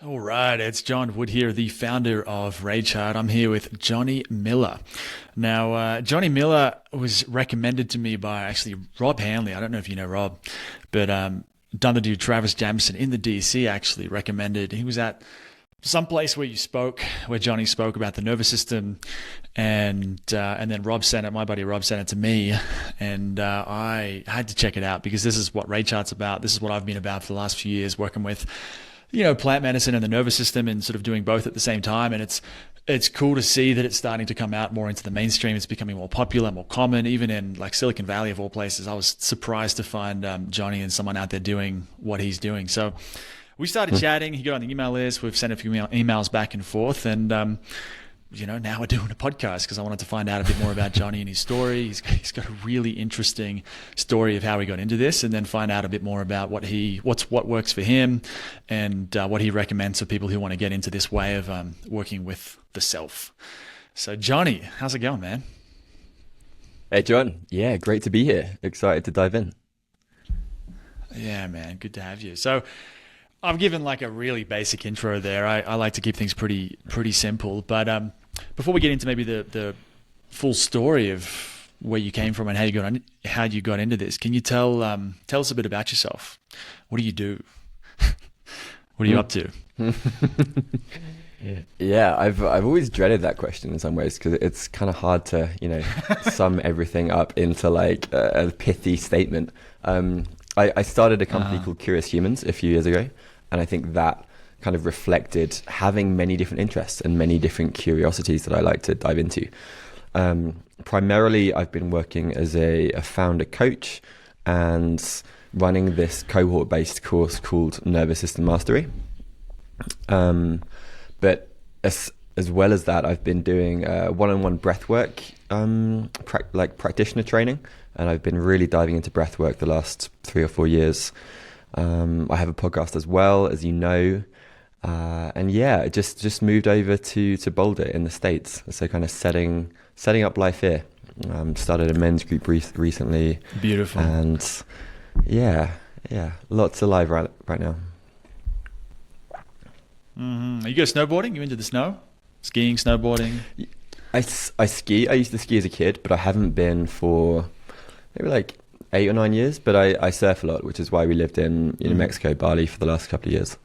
All right, it's John Wood here, the founder of Rage Heart. I'm here with Jonny Miller. Now, Jonny Miller was recommended to me by actually Rob Hanley. I don't know if you know Rob, but another dude, Travis Jamison in the DC, actually recommended. He was at some place where Jonny spoke about the nervous system, and then Rob sent it. My buddy Rob sent it to me, and I had to check it out because this is what Rage Heart's about. This is what I've been about for the last few years, working with plant medicine and the nervous system and sort of doing both at the same time. And it's cool to see that it's starting to come out more into the mainstream. It's becoming more popular, more common, even in like Silicon Valley of all places. I was surprised to find Jonny and someone out there doing what he's doing. So we started chatting. He got on the email list. We've sent a few emails back and forth. And, now we're doing a podcast because I wanted to find out a bit more about Jonny and his story. He's got a really interesting story of how he got into this, and then find out a bit more about what works for him and what he recommends for people who want to get into this way of working with the self. So Jonny, how's it going, man? Hey, John. Yeah, great to be here. Excited to dive in. Yeah, man. Good to have you. So I've given like a really basic intro there. I like to keep things pretty simple. But before we get into maybe the full story of where you came from and how you got into this, can you tell us a bit about yourself? What do you do? What are you up to? Yeah, I've always dreaded that question in some ways because it's kind of hard to sum everything up into like a pithy statement. I started a company called Curious Humans a few years ago, and I think that kind of reflected having many different interests and many different curiosities that I like to dive into. Primarily, I've been working as a founder coach and running this cohort-based course called Nervous System Mastery. But as well as that, I've been doing one-on-one breathwork, practitioner training, and I've been really diving into breathwork the last 3 or 4 years. I have a podcast as well, as you know. And yeah, just moved over to Boulder in the States. So kind of setting up life here. Started a men's group recently. Beautiful. And yeah, lots alive right now. Mm-hmm. Are you guys snowboarding? You into the snow? Skiing, snowboarding? I ski. I used to ski as a kid, but I haven't been for maybe like 8 or 9 years. But I surf a lot, which is why we lived in Mexico, Bali for the last couple of years.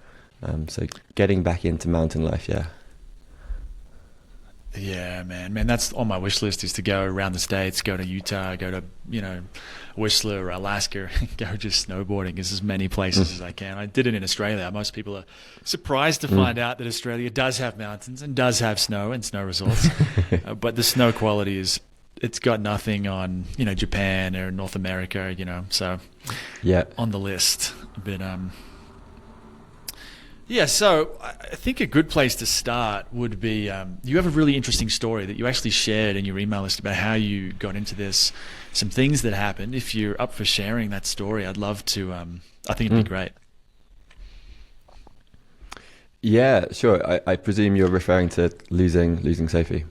So getting back into mountain life, yeah. Yeah, man, that's on my wish list, is to go around the States, go to Utah, go to, Whistler or Alaska, go just snowboarding as many places as I can. I did it in Australia. Most people are surprised to find out that Australia does have mountains and does have snow and snow resorts. But the snow quality it's got nothing on, Japan or North America, so yeah, on the list. But, yeah, so I think a good place to start would be, you have a really interesting story that you actually shared in your email list about how you got into this, some things that happened. If you're up for sharing that story, I'd love to, I think it'd be great. Yeah, sure. I presume you're referring to losing Sophie.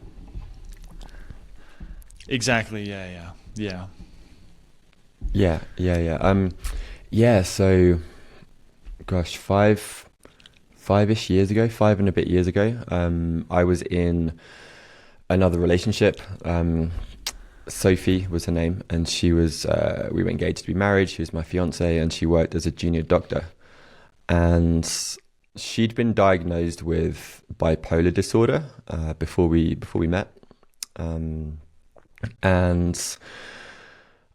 Exactly, yeah. So, gosh, 5-ish years ago, 5 and a bit years ago, I was in another relationship. Sophie was her name, and she was, we were engaged to be married. She was my fiancée, and she worked as a junior doctor. And she'd been diagnosed with bipolar disorder before we met. And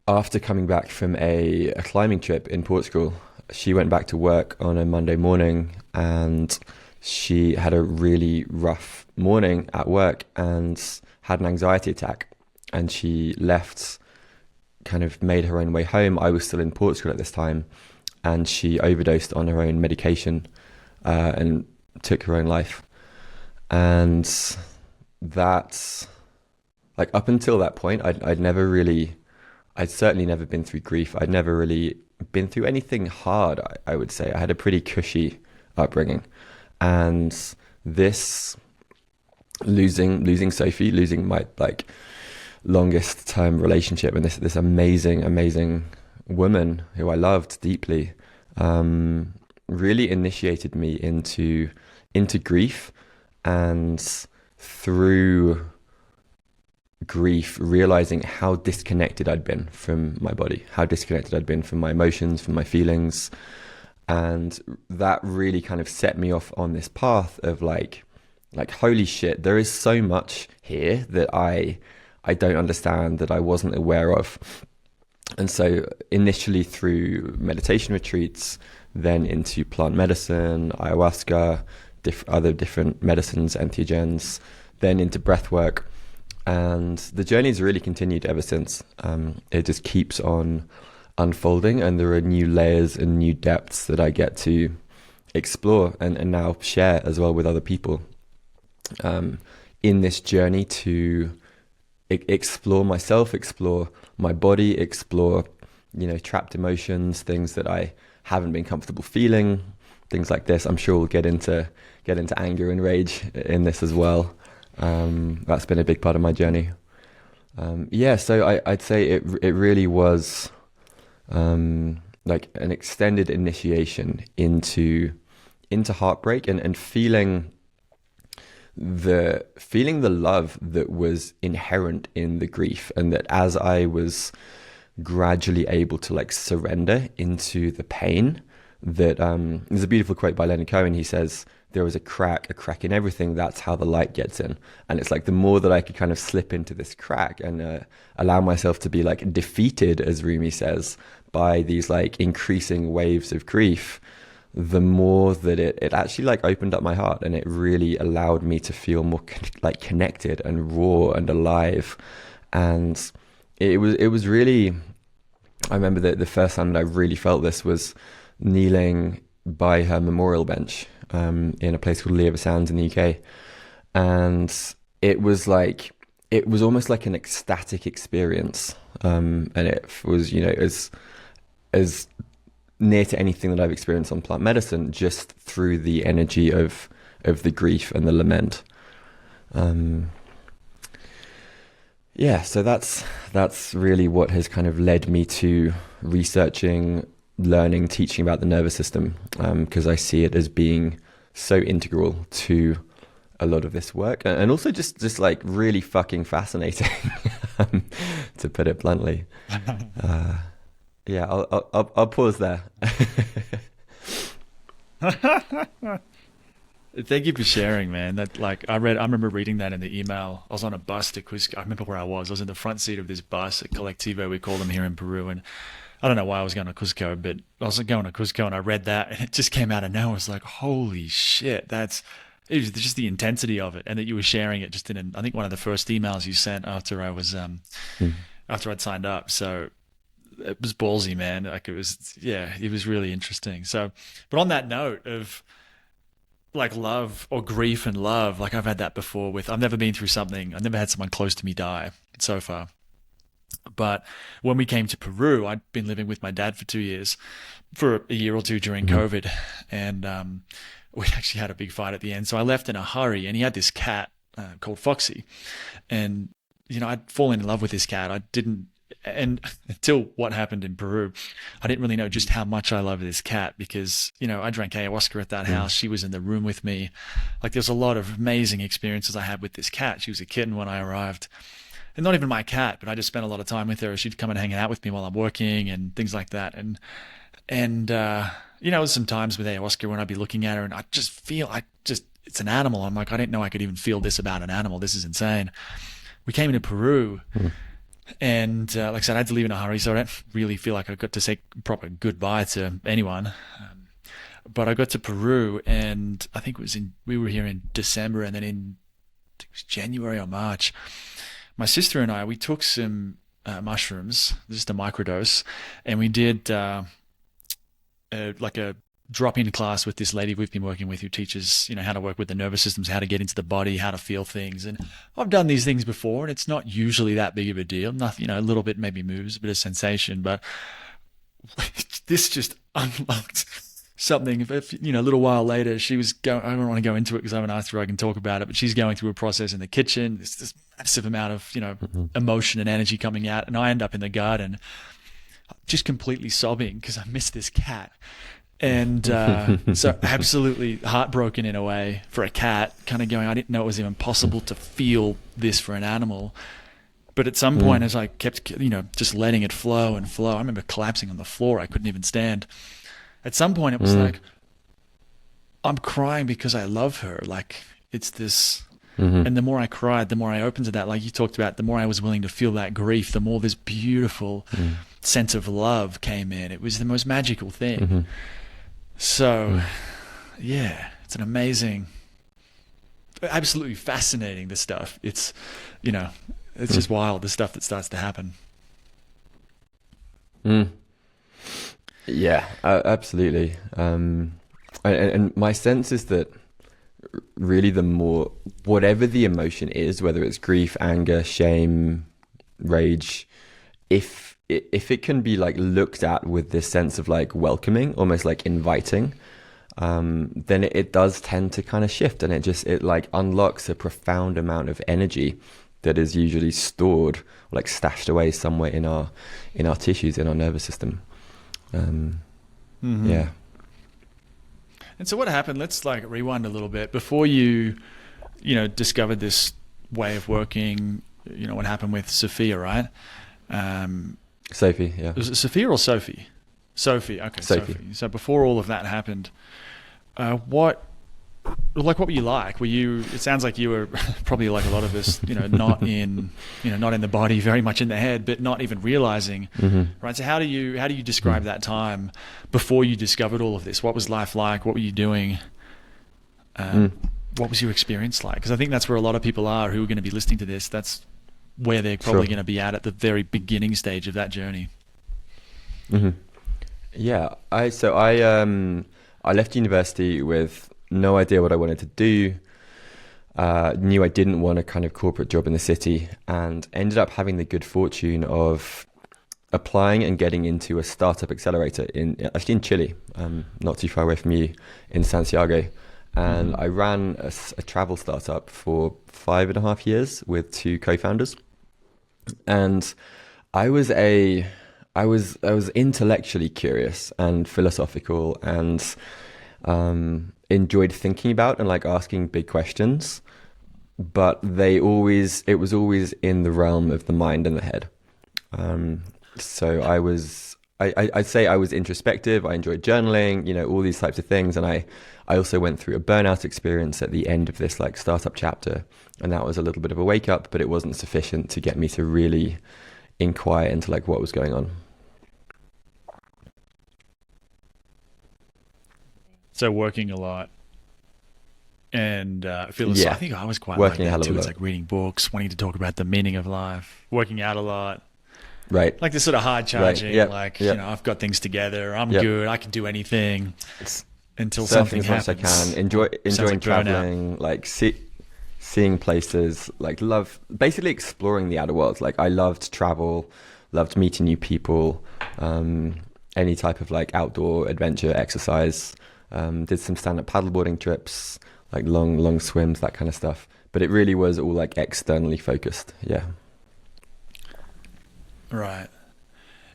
after coming back from a climbing trip in Portugal, she went back to work on a Monday morning, and she had a really rough morning at work and had an anxiety attack. And she left, kind of made her own way home. I was still in Portugal at this time, and she overdosed on her own medication and took her own life. And that's, like, up until that point, I'd certainly never been through grief. I'd never really been through anything hard, I would say. I had a pretty cushy upbringing. And this losing Sophie, losing my longest term relationship, and this amazing woman who I loved deeply, really initiated me into into grief, and through grief realizing how disconnected I'd been from my body, how disconnected I'd been from my emotions, from my feelings. And that really kind of set me off on this path of like holy shit, there is so much here that I don't understand, that I wasn't aware of. And so initially through meditation retreats, then into plant medicine, ayahuasca, other different medicines, entheogens, then into breathwork. And the journey's really continued ever since. It just keeps on unfolding, and there are new layers and new depths that I get to explore and now share as well with other people in this journey to explore myself, explore my body, explore, trapped emotions, things that I haven't been comfortable feeling, things like this. I'm sure we'll get into anger and rage in this as well. That's been a big part of my journey. So I'd say it really was like an extended initiation into heartbreak and feeling the love that was inherent in the grief, and that as I was gradually able to like surrender into the pain, that there's a beautiful quote by Leonard Cohen. He says, there was a crack in everything, that's how the light gets in. And it's like the more that I could kind of slip into this crack and allow myself to be like defeated, as Rumi says, by these like increasing waves of grief, the more that it actually like opened up my heart, and it really allowed me to feel more like connected and raw and alive. And it was really, I remember that the first time that I really felt this was kneeling by her memorial bench in a place called Lever Sands in the UK. And it was almost like an ecstatic experience. And it was, as near to anything that I've experienced on plant medicine, just through the energy of the grief and the lament. So that's really what has kind of led me to researching, learning, teaching about the nervous system, because I see it as being so integral to a lot of this work, and also just like really fucking fascinating, to put it bluntly. I'll pause there. Thank you for sharing, man. That I remember reading that in the email. I was on a bus to Cusco. I remember where I was. I was in the front seat of this bus at Colectivo, we call them here in Peru, and I don't know why I was going to Cusco, but I was going to Cusco and I read that and it just came out of nowhere. I was like, holy shit, it was just the intensity of it, and that you were sharing it just I think one of the first emails you sent after I was after I'd signed up. So it was ballsy, man. Like it was really interesting. So, but on that note of like love or grief and love, like I've had that before I've never been through something. I've never had someone close to me die so far. But when we came to Peru, I'd been living with my dad for 2 years, for a year or two during COVID. And we actually had a big fight at the end. So I left in a hurry, and he had this cat called Foxy. And, I'd fallen in love with this cat. And until what happened in Peru, I didn't really know just how much I loved this cat, because, I drank ayahuasca at that house. She was in the room with me. Like there's a lot of amazing experiences I had with this cat. She was a kitten when I arrived. And not even my cat, but I just spent a lot of time with her. She'd come and hang out with me while I'm working and things like that. And there's some times with ayahuasca when I'd be looking at her and I just feel it's an animal. I'm like, I didn't know I could even feel this about an animal. This is insane. We came into Peru and like I said, I had to leave in a hurry. So I don't really feel like I got to say proper goodbye to anyone. But I got to Peru, and I think we were here in December, and then it was January or March, my sister and we took some mushrooms, just a microdose, and we did like a drop-in class with this lady we've been working with who teaches, how to work with the nervous systems, how to get into the body, how to feel things. And I've done these things before, and it's not usually that big of a deal. Nothing, a little bit maybe moves, a bit of sensation, but this just unlocked something. A little while later, she was going, I don't want to go into it because I haven't asked her, I can talk about it, but she's going through a process in the kitchen. There's this massive amount of, emotion and energy coming out. And I end up in the garden just completely sobbing because I miss this cat. And so absolutely heartbroken in a way for a cat, kind of going, I didn't know it was even possible to feel this for an animal. But at some point, as I kept, just letting it flow and flow, I remember collapsing on the floor. I couldn't even stand. At some point, it was like, I'm crying because I love her. Like, it's this... And the more I cried, the more I opened to that, like you talked about, the more I was willing to feel that grief, the more this beautiful sense of love came in. It was the most magical thing. So, yeah, it's an amazing, absolutely fascinating, this stuff. It's, it's just wild, the stuff that starts to happen. Yeah, absolutely. And my sense is that really the more, whatever the emotion is, whether it's grief, anger, shame, rage, if it can be like looked at with this sense of like welcoming, almost like inviting, then it does tend to kind of shift, and it like unlocks a profound amount of energy that is usually stored, like stashed away somewhere in our tissues, in our nervous system. Yeah. And so what happened? Let's like rewind a little bit before you discovered this way of working. What happened with Sophia, right? Sophie, yeah. Was it Sophia or Sophie? Sophie. Okay, Sophie. So before all of that happened, what were you like? It sounds like you were probably like a lot of us, not in the body, very much in the head, but not even realizing, right? So how do you describe that time before you discovered all of this? What was life like? What were you doing? What was your experience like? Because I think that's where a lot of people are who are going to be listening to this. That's where they're probably going to be at the very beginning stage of that journey. Yeah, I left university with no idea what I wanted to do. Knew I didn't want a kind of corporate job in the city, and ended up having the good fortune of applying and getting into a startup accelerator in Chile, not too far away from you, in Santiago. And I ran a travel startup for 5.5 years with 2 co-founders. And I was intellectually curious and philosophical, and enjoyed thinking about and like asking big questions, but it was always in the realm of the mind and the head. So I'd say I was introspective. I enjoyed journaling, all these types of things. And I also went through a burnout experience at the end of this like startup chapter. And that was a little bit of a wake up, but it wasn't sufficient to get me to really inquire into like what was going on. So working a lot and I think I was quite working like that too. It's like reading books, wanting to talk about the meaning of life, working out a lot. Right. Like this sort of hard charging, I've got things together. I'm good. I can do anything until something happens. As much as I can. Enjoying like traveling, like seeing places, like love, basically exploring the outer world. Like I loved travel, loved meeting new people, any type of like outdoor adventure, exercise. Did some stand-up paddleboarding trips, like long swims, that kind of stuff. But it really was all like externally focused. Yeah. Right.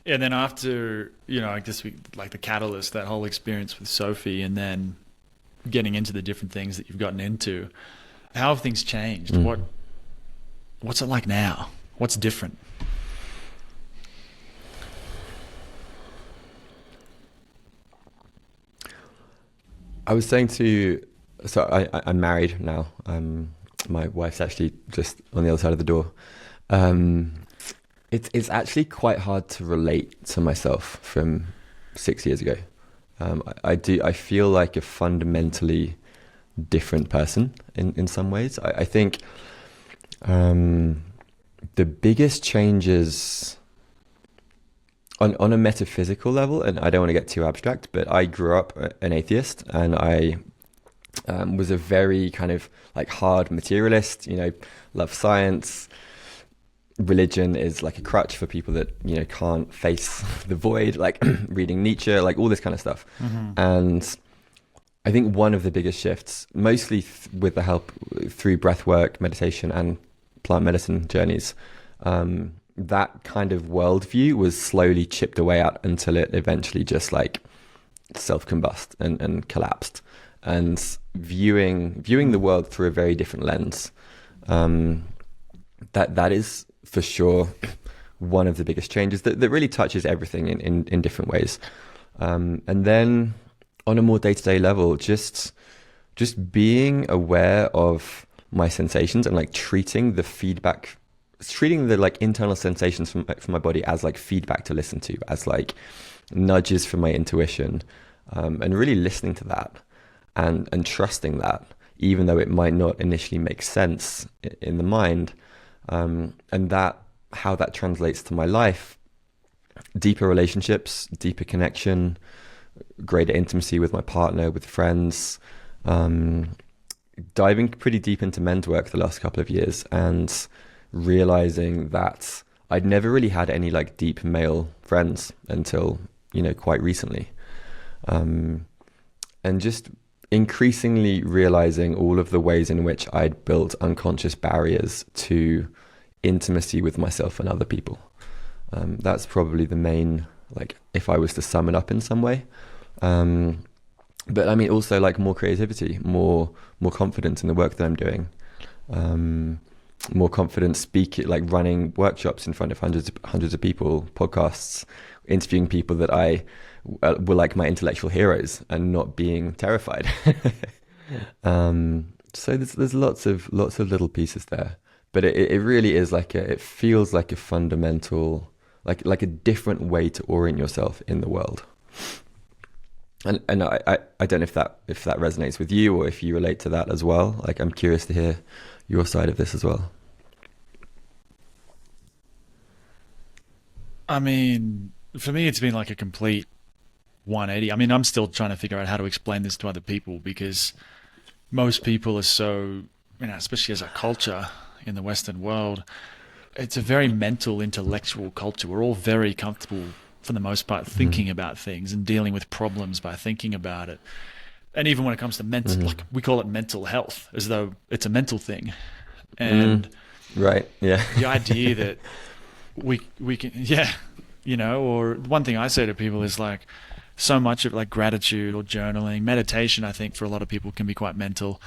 And then after, I guess like the catalyst, that whole experience with Sophie, and then getting into the different things that you've gotten into, how have things changed? What's it like now? What's different? I was saying I'm married now. My wife's actually just on the other side of the door. It's actually quite hard to relate to myself from 6 years ago. I feel like a fundamentally different person in some ways. I think the biggest changes on a metaphysical level, and I don't want to get too abstract, but I grew up an atheist, and I was a very kind of like hard materialist, love science. Religion is like a crutch for people that, can't face the void, like reading Nietzsche, like all this kind of stuff. And I think one of the biggest shifts, mostly with the help through breathwork, meditation, and plant medicine journeys, that kind of worldview was slowly chipped away at until it eventually just like self-combust and collapsed, and viewing the world through a very different lens. That is for sure one of the biggest changes that really touches everything in different ways. And then on a more day-to-day level, just being aware of my sensations and like treating the like internal sensations from my body as like feedback to listen to, as like nudges from my intuition, and really listening to that and trusting that, even though it might not initially make sense in the mind, and that how that translates to my life: deeper relationships, deeper connection, greater intimacy with my partner, with friends, diving pretty deep into men's work the last couple of years, and realizing that I'd never really had any like deep male friends until, quite recently. And just increasingly realizing all of the ways in which I'd built unconscious barriers to intimacy with myself and other people. That's probably the main, like, if I was to sum it up in some way. But I mean, also like more creativity, more confidence in the work that I'm doing, more confidence speaking, like running workshops in front of hundreds of people, podcasts, interviewing people that I were like my intellectual heroes, and not being terrified. So there's lots of little pieces there, but it really is like it feels like a fundamental, like a different way to orient yourself in the world. And I don't know if that resonates with you, or if you relate to that as well. Like, I'm curious to hear your side of this as well. I mean, for me, it's been like a complete 180. I mean, I'm still trying to figure out how to explain this to other people, because most people are so, especially as a culture in the Western world, it's a very mental, intellectual culture. We're all very comfortable, for the most part, thinking about things and dealing with problems by thinking about it. And even when it comes to mental, like we call it mental health, as though it's a mental thing. And right, yeah, the idea that we can, or one thing I say to people is like, so much of like gratitude or journaling, meditation, I think for a lot of people can be quite mental,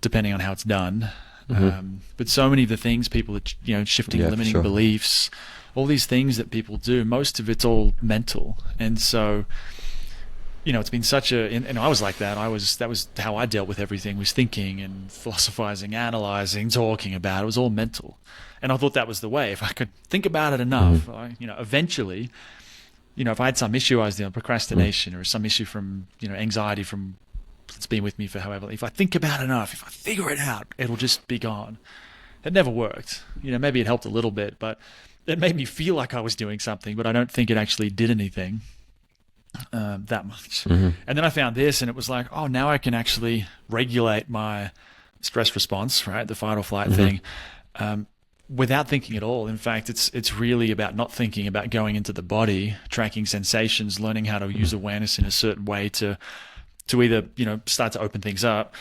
depending on how it's done. But so many of the things people are, shifting limiting beliefs, all these things that people do, most of it's all mental. And so, it's been such and I was like that. That was how I dealt with everything, was thinking and philosophizing, analyzing, talking about it. It was all mental. And I thought that was the way. If I could think about it enough, eventually, if I had some issue I was dealing with, procrastination, or some issue from, anxiety from that's been with me for however, if I think about it enough, if I figure it out, it'll just be gone. It never worked. Maybe it helped a little bit, but it made me feel like I was doing something, but I don't think it actually did anything that much. And then I found this, and it was like, oh, now I can actually regulate my stress response, right? The fight or flight thing, without thinking at all. In fact, it's really about not thinking, about going into the body, tracking sensations, learning how to use awareness in a certain way to either, start to open things up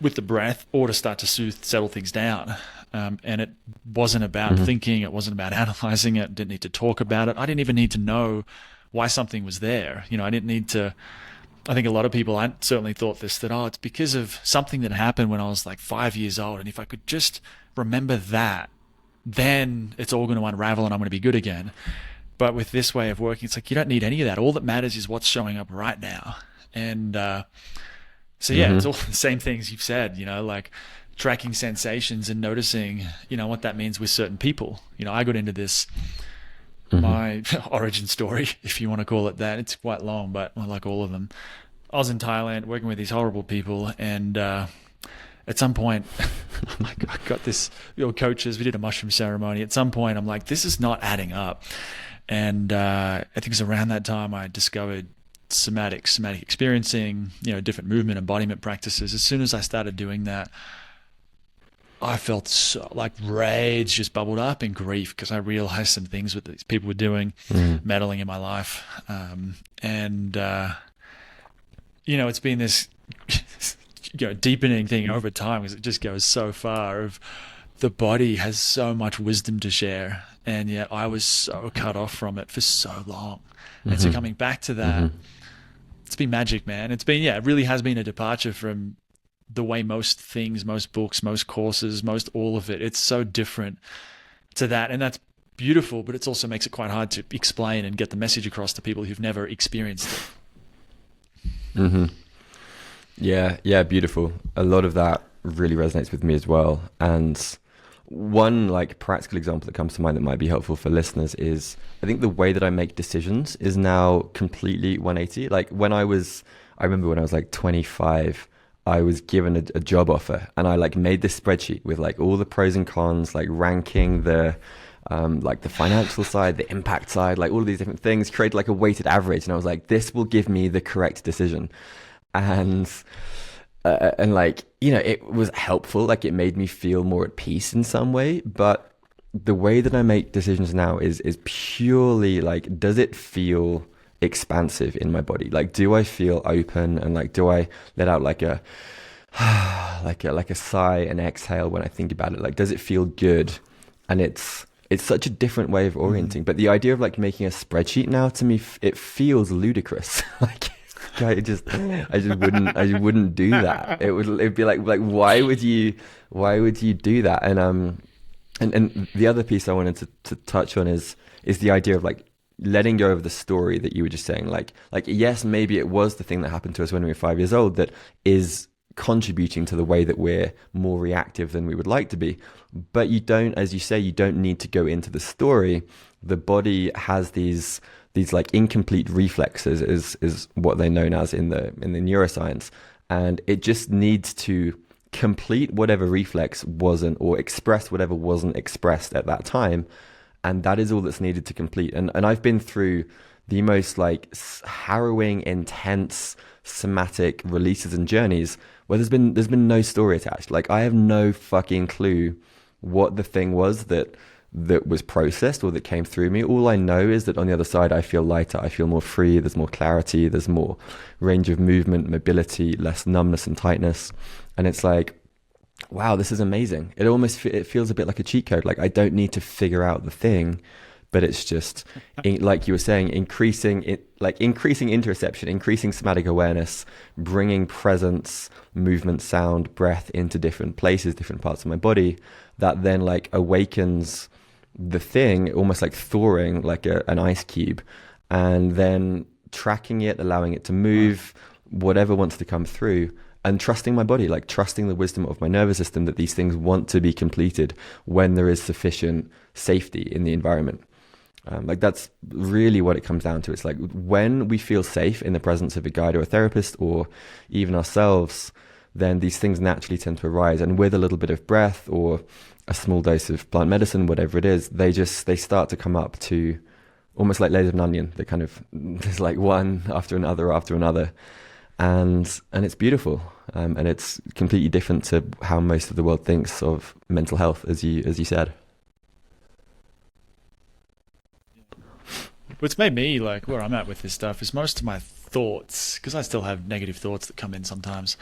with the breath, or to start to settle things down. And it wasn't about thinking. It wasn't about analyzing it. Didn't need to talk about it. I didn't even need to know why something was there. I didn't need to. I think a lot of people, I certainly thought this, that, it's because of something that happened when I was like 5 years old. And if I could just remember that, then it's all going to unravel and I'm going to be good again. But with this way of working, it's like, you don't need any of that. All that matters is what's showing up right now. And it's all the same things you've said, like tracking sensations and noticing, what that means with certain people. I got into this, my origin story, if you want to call it that. It's quite long, but I like all of them. I was in Thailand working with these horrible people, and at some point, I got this, coaches, we did a mushroom ceremony. At some point, I'm like, this is not adding up. And I think it was around that time I discovered somatic experiencing, different movement, embodiment practices. As soon as I started doing that, I felt so like rage just bubbled up, in grief, because I realized some things that these people were doing, meddling in my life. It's been this deepening thing over time, because it just goes so far of the body has so much wisdom to share, and yet I was so cut off from it for so long. And so coming back to that, it's been magic, man. It's been, yeah, it really has been a departure from the way most things, most books, most courses, most all of it. It's so different to that. And that's beautiful, but it also makes it quite hard to explain and get the message across to people who've never experienced it. Mm-hmm. Yeah, beautiful. A lot of that really resonates with me as well. And one like practical example that comes to mind that might be helpful for listeners is I think the way that I make decisions is now completely 180. Like I remember when I was like 25, I was given a job offer, and I like made this spreadsheet with like all the pros and cons, like ranking the like the financial side, the impact side, like all of these different things, create like a weighted average. And I was like, this will give me the correct decision. And like, you know, it was helpful. Like it made me feel more at peace in some way. But the way that I make decisions now is purely like, does it feel expansive in my body? Like, do I feel open, and like, do I let out like a like a sigh and exhale when I think about it? Like, does it feel good? And it's such a different way of orienting. But the idea of like making a spreadsheet now, to me, it feels ludicrous. Like I just wouldn't do that. It'd be like why would you do that? And the other piece I wanted to touch on is the idea of like letting go of the story that you were just saying. Like yes, maybe it was the thing that happened to us when we were 5 years old that is contributing to the way that we're more reactive than we would like to be. But you don't, as you say, you don't need to go into the story. The body has these like incomplete reflexes is what they're known as in the neuroscience. And it just needs to complete whatever reflex wasn't, or express whatever wasn't expressed at that time. And that is all that's needed to complete. And I've been through the most like harrowing, intense somatic releases and journeys where there's been no story attached. Like I have no fucking clue what the thing was that was processed or that came through me. All I know is that on the other side, I feel lighter, I feel more free, there's more clarity, there's more range of movement, mobility, less numbness and tightness. And it's like, wow, this is amazing. It feels a bit like a cheat code. Like I don't need to figure out the thing, but it's just like you were saying, increasing interoception, increasing somatic awareness, bringing presence, movement, sound, breath into different places, different parts of my body, that then like awakens the thing, almost like thawing like an ice cube, and then tracking it, allowing it to move, whatever wants to come through, and trusting my body, like trusting the wisdom of my nervous system that these things want to be completed when there is sufficient safety in the environment. Like that's really what it comes down to. It's like when we feel safe in the presence of a guide or a therapist or even ourselves, then these things naturally tend to arise. And with a little bit of breath or a small dose of plant medicine, whatever it is, they start to come up to almost like layers of an onion. They kind of, there's like one after another, and it's beautiful. And it's completely different to how most of the world thinks of mental health, as you said. What's made me like where I'm at with this stuff is most of my thoughts, because I still have negative thoughts that come in sometimes.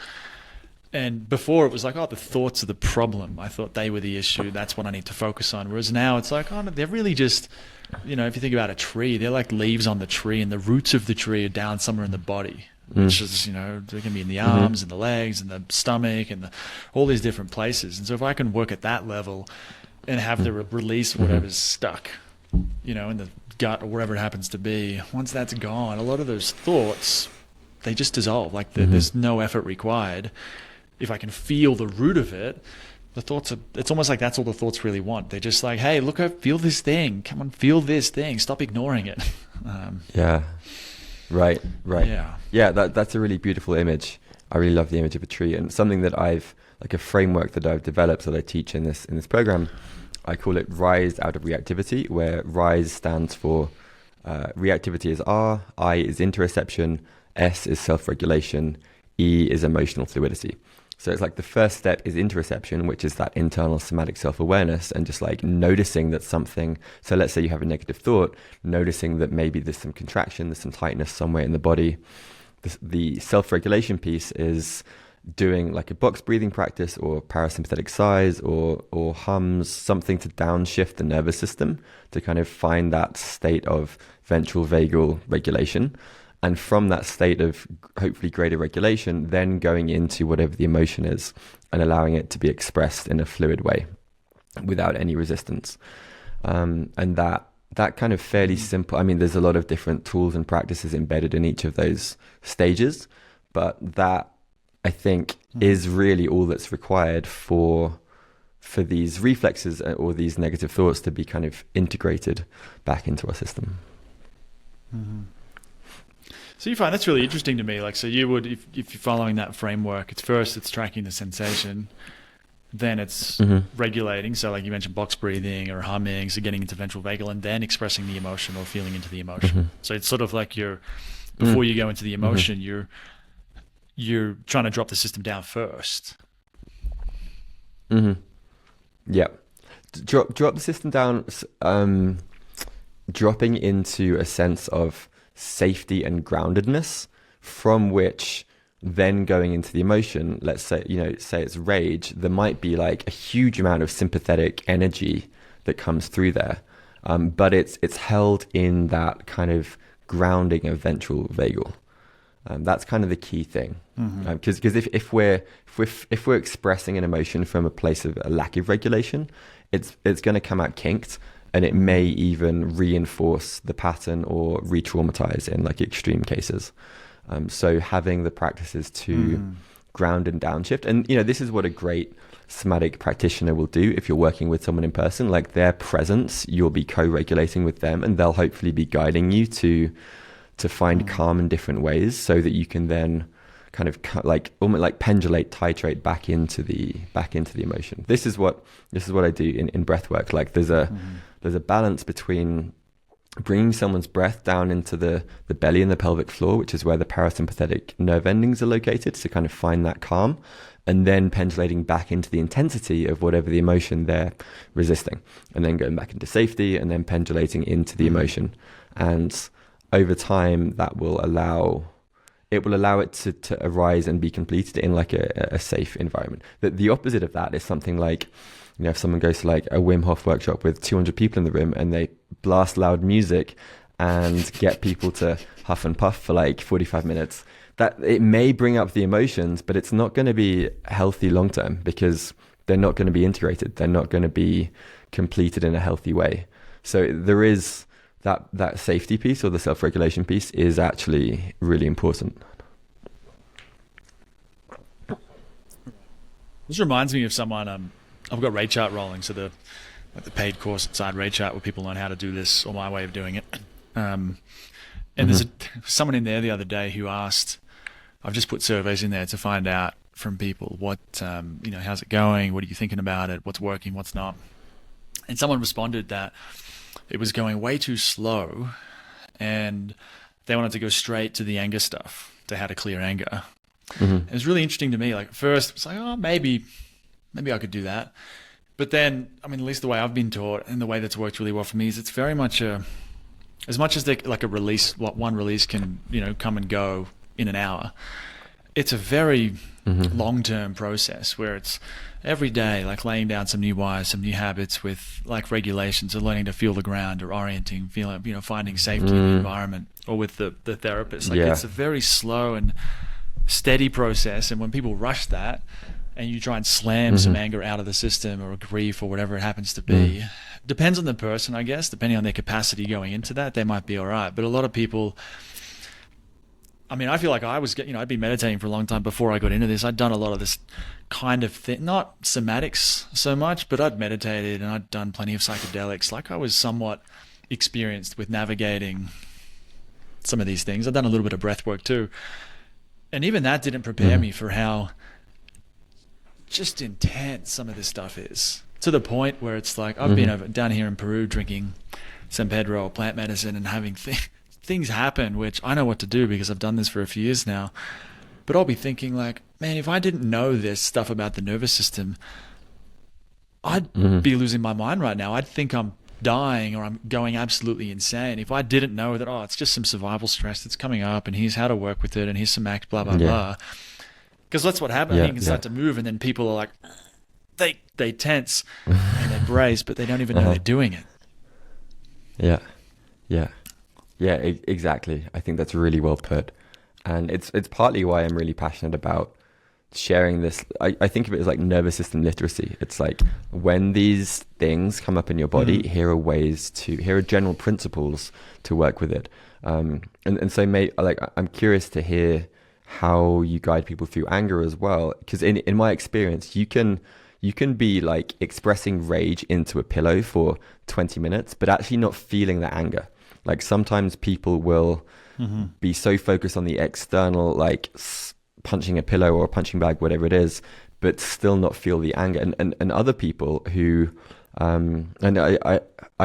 And before it was like, oh, the thoughts are the problem. I thought they were the issue. That's what I need to focus on. Whereas now it's like, oh, no, they're really just, you know, if you think about a tree, they're like leaves on the tree, and the roots of the tree are down somewhere in the body. Which is, you know, they can be in the arms and the legs and the stomach and all these different places. And so if I can work at that level and have the release whatever's stuck, you know, in the gut or wherever it happens to be, once that's gone, a lot of those thoughts, they just dissolve. Like there's no effort required. If I can feel the root of it, the thoughts are, it's almost like that's all the thoughts really want. They're just like, hey, look, feel this thing. Come on, feel this thing. Stop ignoring it. Yeah. Right. Yeah. That's a really beautiful image. I really love the image of a tree, and something that I've like a framework that I've developed that I teach in this program. I call it Rise Out of Reactivity, where Rise stands for reactivity is R, I is interoception, S is self-regulation, E is emotional fluidity. So it's like the first step is interoception, which is that internal somatic self-awareness, and just like noticing that something, so let's say you have a negative thought, noticing that maybe there's some contraction, there's some tightness somewhere in the body. The self-regulation piece is doing like a box breathing practice or parasympathetic sighs or hums, something to downshift the nervous system to kind of find that state of ventral vagal regulation. And from that state of hopefully greater regulation, then going into whatever the emotion is and allowing it to be expressed in a fluid way without any resistance. And that kind of fairly simple, I mean, there's a lot of different tools and practices embedded in each of those stages, but that, I think, is really all that's required for these reflexes or these negative thoughts to be kind of integrated back into our system. Mm-hmm. So you find that's really interesting to me. Like, so you would, if you're following that framework, it's tracking the sensation, then it's regulating. So like you mentioned box breathing or humming, so getting into ventral vagal, and then expressing the emotion or feeling into the emotion. So it's sort of like before you go into the emotion, you're trying to drop the system down first. Yeah. Drop the system down, dropping into a sense of safety and groundedness, from which then going into the emotion, let's say, say it's rage, there might be like a huge amount of sympathetic energy that comes through there. But it's held in that kind of grounding of ventral vagal. That's kind of the key thing. Because if we're expressing an emotion from a place of a lack of regulation, it's going to come out kinked, and it may even reinforce the pattern or re-traumatize in like extreme cases. So having the practices to ground and downshift, and this is what a great somatic practitioner will do if you're working with someone in person. Like their presence, you'll be co-regulating with them, and they'll hopefully be guiding you to find calm in different ways, so that you can then kind of almost like pendulate, titrate back into the emotion. This is what I do in breath work. Like there's a balance between bringing someone's breath down into the belly and the pelvic floor, which is where the parasympathetic nerve endings are located, to kind of find that calm, and then pendulating back into the intensity of whatever the emotion they're resisting, and then going back into safety, and then pendulating into the emotion. And over time, that will allow it to arise and be completed in like a safe environment. The opposite of that is something like, if someone goes to like a Wim Hof workshop with 200 people in the room and they blast loud music and get people to huff and puff for like 45 minutes, that it may bring up the emotions, but it's not going to be healthy long term, because they're not going to be integrated. They're not going to be completed in a healthy way. So there is that safety piece, or the self-regulation piece, is actually really important. This reminds me of someone, I've got Raychart rolling, so the paid course inside Raychart where people learn how to do this, or my way of doing it. And there's someone in there the other day who asked, I've just put surveys in there to find out from people what, how's it going? What are you thinking about it? What's working? What's not? And someone responded that it was going way too slow, and they wanted to go straight to the anger stuff, to how to clear anger. It was really interesting to me. Like at first, it's like, oh, maybe I could do that. But then, I mean, at least the way I've been taught, and the way that's worked really well for me, is it's very much as much as like a release, one release can, come and go in an hour. It's a very long-term process where it's every day, like laying down some new wires, some new habits with like regulations, or learning to feel the ground, or orienting, feeling, finding safety in the environment, or with the therapist. Like it's a very slow and steady process. And when people rush that, and you try and slam some anger out of the system, or grief, or whatever it happens to be, depends on the person, I guess. Depending on their capacity going into that, they might be all right. But a lot of people, I mean, I feel like I'd been meditating for a long time before I got into this. I'd done a lot of this kind of thing, not somatics so much, but I'd meditated and I'd done plenty of psychedelics. Like I was somewhat experienced with navigating some of these things. I'd done a little bit of breath work too. And even that didn't prepare me for how just intense some of this stuff is, to the point where it's like I've been down here in Peru drinking San Pedro plant medicine and having things happen, which I know what to do because I've done this for a few years now. But I'll be thinking like, man, if I didn't know this stuff about the nervous system, I'd be losing my mind right now. I'd think I'm dying, or I'm going absolutely insane if I didn't know that, it's just some survival stress that's coming up, and here's how to work with it, and here's some act, blah, blah, blah. Because that's what happens. You can start to move, and then people are like, they tense and they brace, but they don't even know they're doing it. Yeah. Yeah, exactly. I think that's really well put. And it's partly why I'm really passionate about sharing this. I think of it as like nervous system literacy. It's like when these things come up in your body, here are general principles to work with it. And so I'm curious to hear how you guide people through anger as well. Because in my experience, you can be like expressing rage into a pillow for 20 minutes, but actually not feeling the anger. Like sometimes people will be so focused on the external, like punching a pillow or a punching bag, whatever it is, but still not feel the anger. And other people who, and I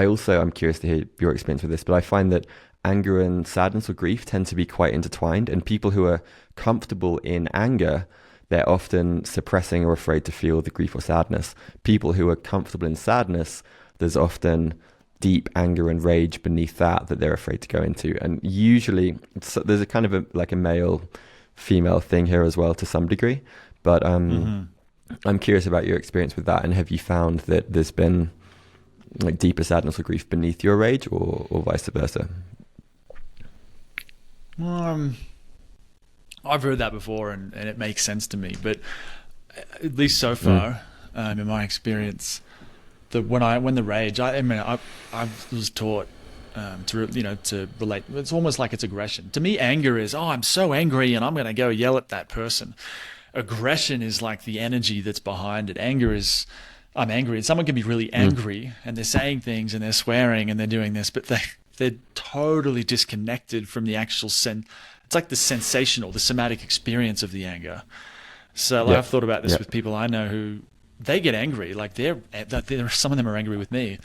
also, I'm curious to hear your experience with this, but I find that anger and sadness or grief tend to be quite intertwined. And people who are comfortable in anger, they're often suppressing or afraid to feel the grief or sadness. People who are comfortable in sadness, there's often deep anger and rage beneath that they're afraid to go into. And usually there's a kind of like a male female thing here as well to some degree. But I'm curious about your experience with that. And have you found that there's been like deeper sadness or grief beneath your rage, or vice versa? I've heard that before, and it makes sense to me. But at least so far, in my experience, when the rage, I was taught to relate. It's almost like it's aggression. To me, anger is, I'm so angry, and I'm going to go yell at that person. Aggression is like the energy that's behind it. Anger is, I'm angry, and someone can be really angry, and they're saying things, and they're swearing, and they're doing this, but they're totally disconnected from the actual it's like the sensational, the somatic experience of the anger. So I've thought about this with people I know who they get angry, like some of them are angry with me,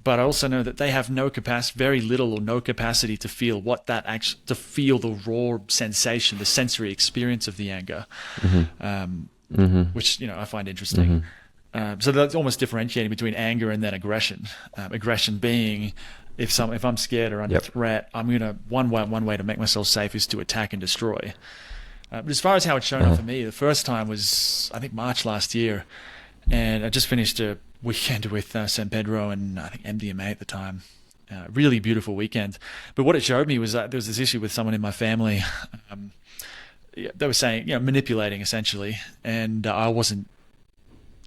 but I also know that they have no capacity, very little or no capacity to feel to feel the raw sensation, the sensory experience of the anger, which I find interesting. So that's almost differentiating between anger and then aggression. Aggression being, if I'm scared or under threat, I'm gonna one way to make myself safe is to attack and destroy. But as far as how it's shown up for me, the first time was I think March last year, and I just finished a weekend with San Pedro and I think MDMA at the time. Really beautiful weekend. But what it showed me was that there was this issue with someone in my family. They were saying, manipulating essentially, and I wasn't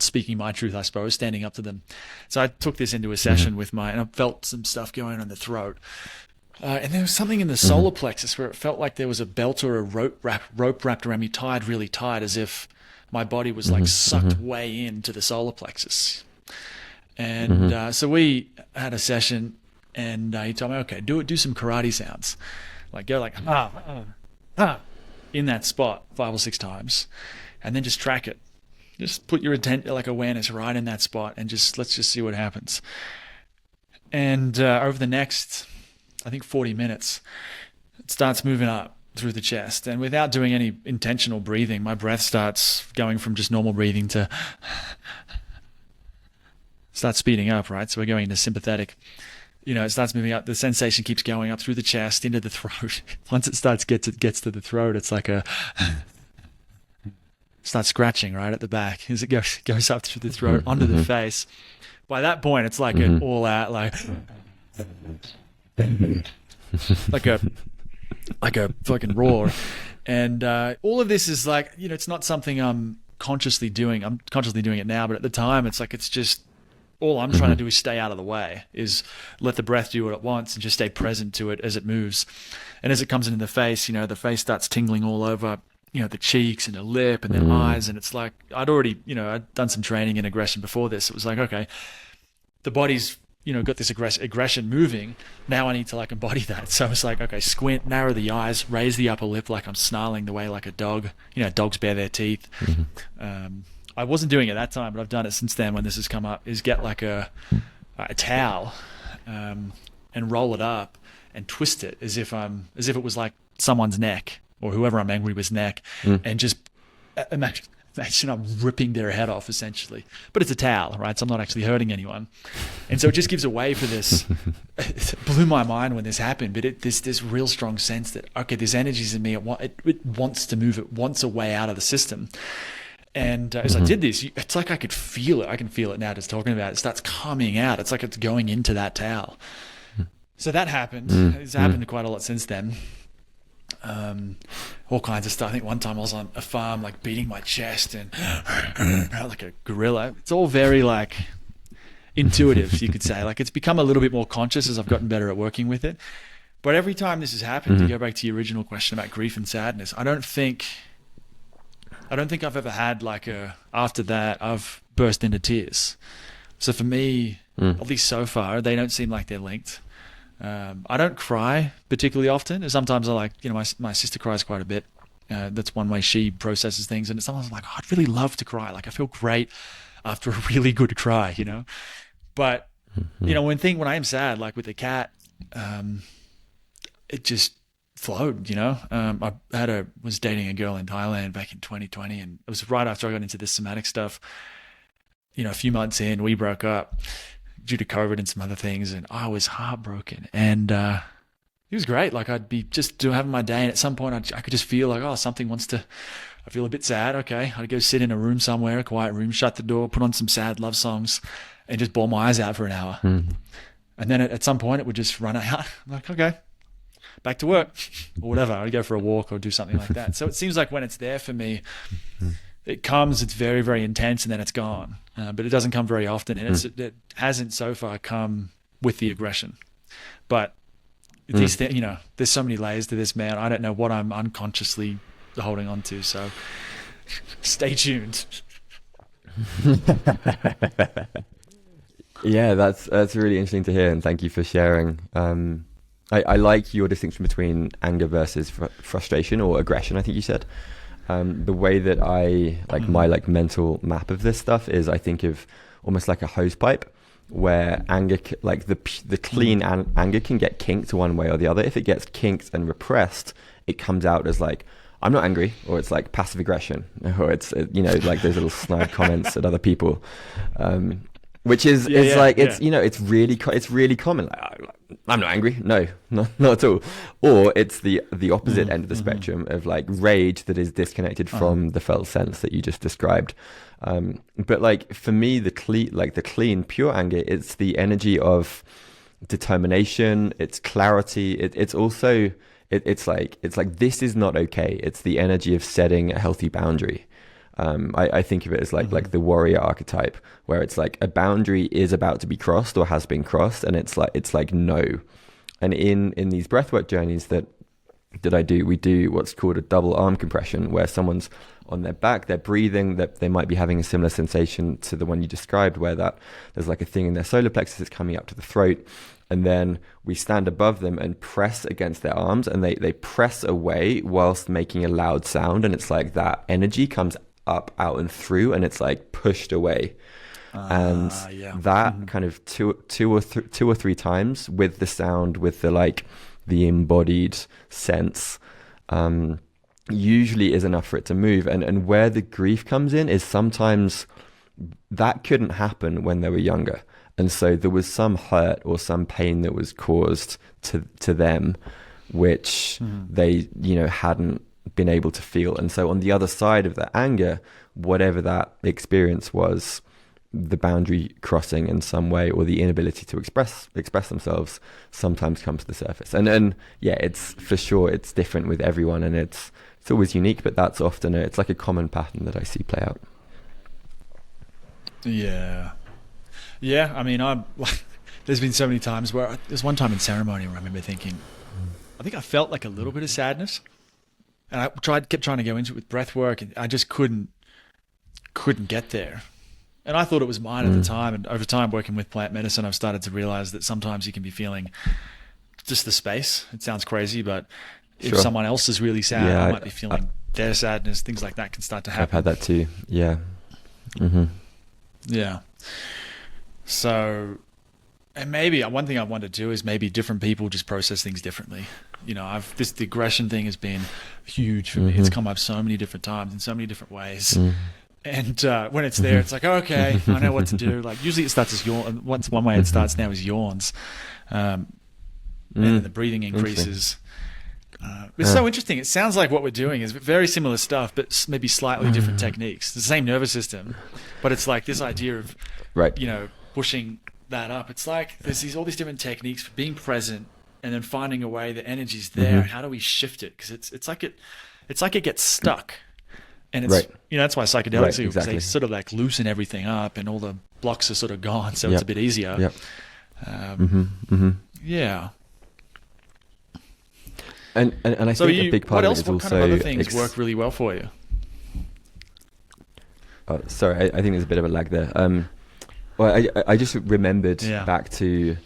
speaking my truth, I suppose, standing up to them. So I took this into a session and I felt some stuff going on the throat. And there was something in the solar plexus where it felt like there was a belt or a rope wrapped around me, tied really tight, as if my body was like sucked way into the solar plexus. And so we had a session, and he told me, okay, do some karate sounds. Like go like, in that spot 5 or 6 times, and then just track it. Just put your awareness right in that spot, and let's just see what happens. And over the next, I think 40 minutes, it starts moving up through the chest, and without doing any intentional breathing, my breath starts going from just normal breathing to starts speeding up, right? So we're going into sympathetic. It starts moving up. The sensation keeps going up through the chest into the throat. Once it gets to the throat, it's like starts scratching right at the back as it goes up through the throat onto the face. By that point, it's like an all-out, like a fucking roar. And all of this is like, it's not something I'm consciously doing. I'm consciously doing it now, but at the time, it's like it's just all I'm trying to do is stay out of the way, is let the breath do what it wants and just stay present to it as it moves. And as it comes into the face, the face starts tingling all over, the cheeks and the lip and the eyes. And it's like, I'd already, I'd done some training in aggression before this. It was like, okay, the body's, got this aggression moving. Now I need to like embody that. So it's like, okay, squint, narrow the eyes, raise the upper lip like I'm snarling the way like a dog. Dogs bare their teeth. I wasn't doing it that time, but I've done it since then when this has come up, is get like a towel and roll it up and twist it as if it was like someone's neck or whoever I'm angry with's neck, and just imagine I'm ripping their head off essentially. But it's a towel, right? So I'm not actually hurting anyone. And so it just gives a way for this. It blew my mind when this happened, but there's this real strong sense that, okay, there's energies in me. It wants to move. It wants a way out of the system. And as I did this, it's like I could feel it. I can feel it now just talking about it. It starts coming out. It's like it's going into that towel. So that happened. It's happened quite a lot since then. All kinds of stuff. I think one time I was on a farm, like beating my chest and like a gorilla. It's all very like intuitive, you could say. Like it's become a little bit more conscious as I've gotten better at working with it. But every time this has happened, to go back to your original question about grief and sadness, I don't think I've ever had like after that I've burst into tears. So for me, at least so far, they don't seem like they're linked. I don't cry particularly often. Sometimes I like, my sister cries quite a bit. That's one way she processes things. And sometimes I'm like, I'd really love to cry. Like I feel great after a really good cry, But, when I am sad, like with the cat, it just flowed, I was dating a girl in Thailand back in 2020, and it was right after I got into this somatic stuff. A few months in, we broke up due to COVID and some other things, and I was heartbroken. And it was great. Like I'd be just having my day, and at some point I could just feel like, something I feel a bit sad. Okay, I'd go sit in a room somewhere, a quiet room, shut the door, put on some sad love songs, and just bawl my eyes out for an hour. And then at some point it would just run out. I'm like, okay, back to work or whatever. I'd go for a walk or do something like that. So it seems like when it's there for me, it comes, it's very, very intense, and then it's gone. But it doesn't come very often, and it hasn't so far come with the aggression. But these things, there's so many layers to this, man. I don't know what I'm unconsciously holding on to. So stay tuned. Yeah, that's really interesting to hear, and thank you for sharing. I like your distinction between anger versus frustration or aggression, I think you said. The way that I my mental map of this stuff is I think of almost like a hose pipe, where anger, like the clean anger can get kinked one way or the other. If it gets kinked and repressed, it comes out as like, I'm not angry, or it's like passive aggression, or it's like those little snide comments at other people, which is it's really common. Like, I'm not angry, no, not at all. Or it's the opposite end of the spectrum of like rage that is disconnected from the felt sense that you just described. But like for me, the clean pure anger, it's the energy of determination, it's clarity, it's also it's like this is not okay. It's the energy of setting a healthy boundary. I think of it as like the warrior archetype, where it's like a boundary is about to be crossed or has been crossed, and it's like no. And in these breathwork journeys that I do, we do what's called a double arm compression, where someone's on their back, they're breathing, that they might be having a similar sensation to the one you described, where that there's like a thing in their solar plexus that's coming up to the throat. And then we stand above them and press against their arms, and they press away whilst making a loud sound. And it's like that energy comes up, out and through, and it's like pushed away. And that kind of two or three times with the sound, with the embodied sense, usually is enough for it to move. And where the grief comes in is sometimes that couldn't happen when they were younger. And so there was some hurt or some pain that was caused to them, which they, hadn't been able to feel. And so on the other side of that anger, whatever that experience was, the boundary crossing in some way, or the inability to express themselves, sometimes comes to the surface. And it's for sure, it's different with everyone, and it's always unique, but that's often it's like a common pattern that I see play out. Yeah, I mean, there's been so many times where there's one time in ceremony where I remember thinking, I think I felt like a little bit of sadness, and I kept trying to go into it with breath work, and I just couldn't get there. And I thought it was mine at the time, and over time working with plant medicine, I've started to realize that sometimes you can be feeling just the space. It sounds crazy, but if someone else is really sad, I might be feeling their sadness. Things like that can start to happen. I've had that too. Yeah. Yeah. So, and maybe one thing I want to do is maybe different people just process things differently. The aggression thing has been huge for me. It's come up so many different times in so many different ways. And when it's there, it's like, okay, I know what to do. Like usually it starts as yawn. One way it starts now is yawns, and then the breathing increases. It's so interesting. It sounds like what we're doing is very similar stuff, but maybe slightly different techniques. The same nervous system, but it's like this idea of, pushing that up. It's like there's all these different techniques for being present and then finding a way the energy's there. How do we shift it? Because it's like it gets stuck. And it's, that's why psychedelics they sort of like loosen everything up and all the blocks are sort of gone. So it's a bit easier. Yeah. And I think a big part of it is what also... kind of other things work really well for you? Sorry, I think there's a bit of a lag there. Well, I just remembered back to,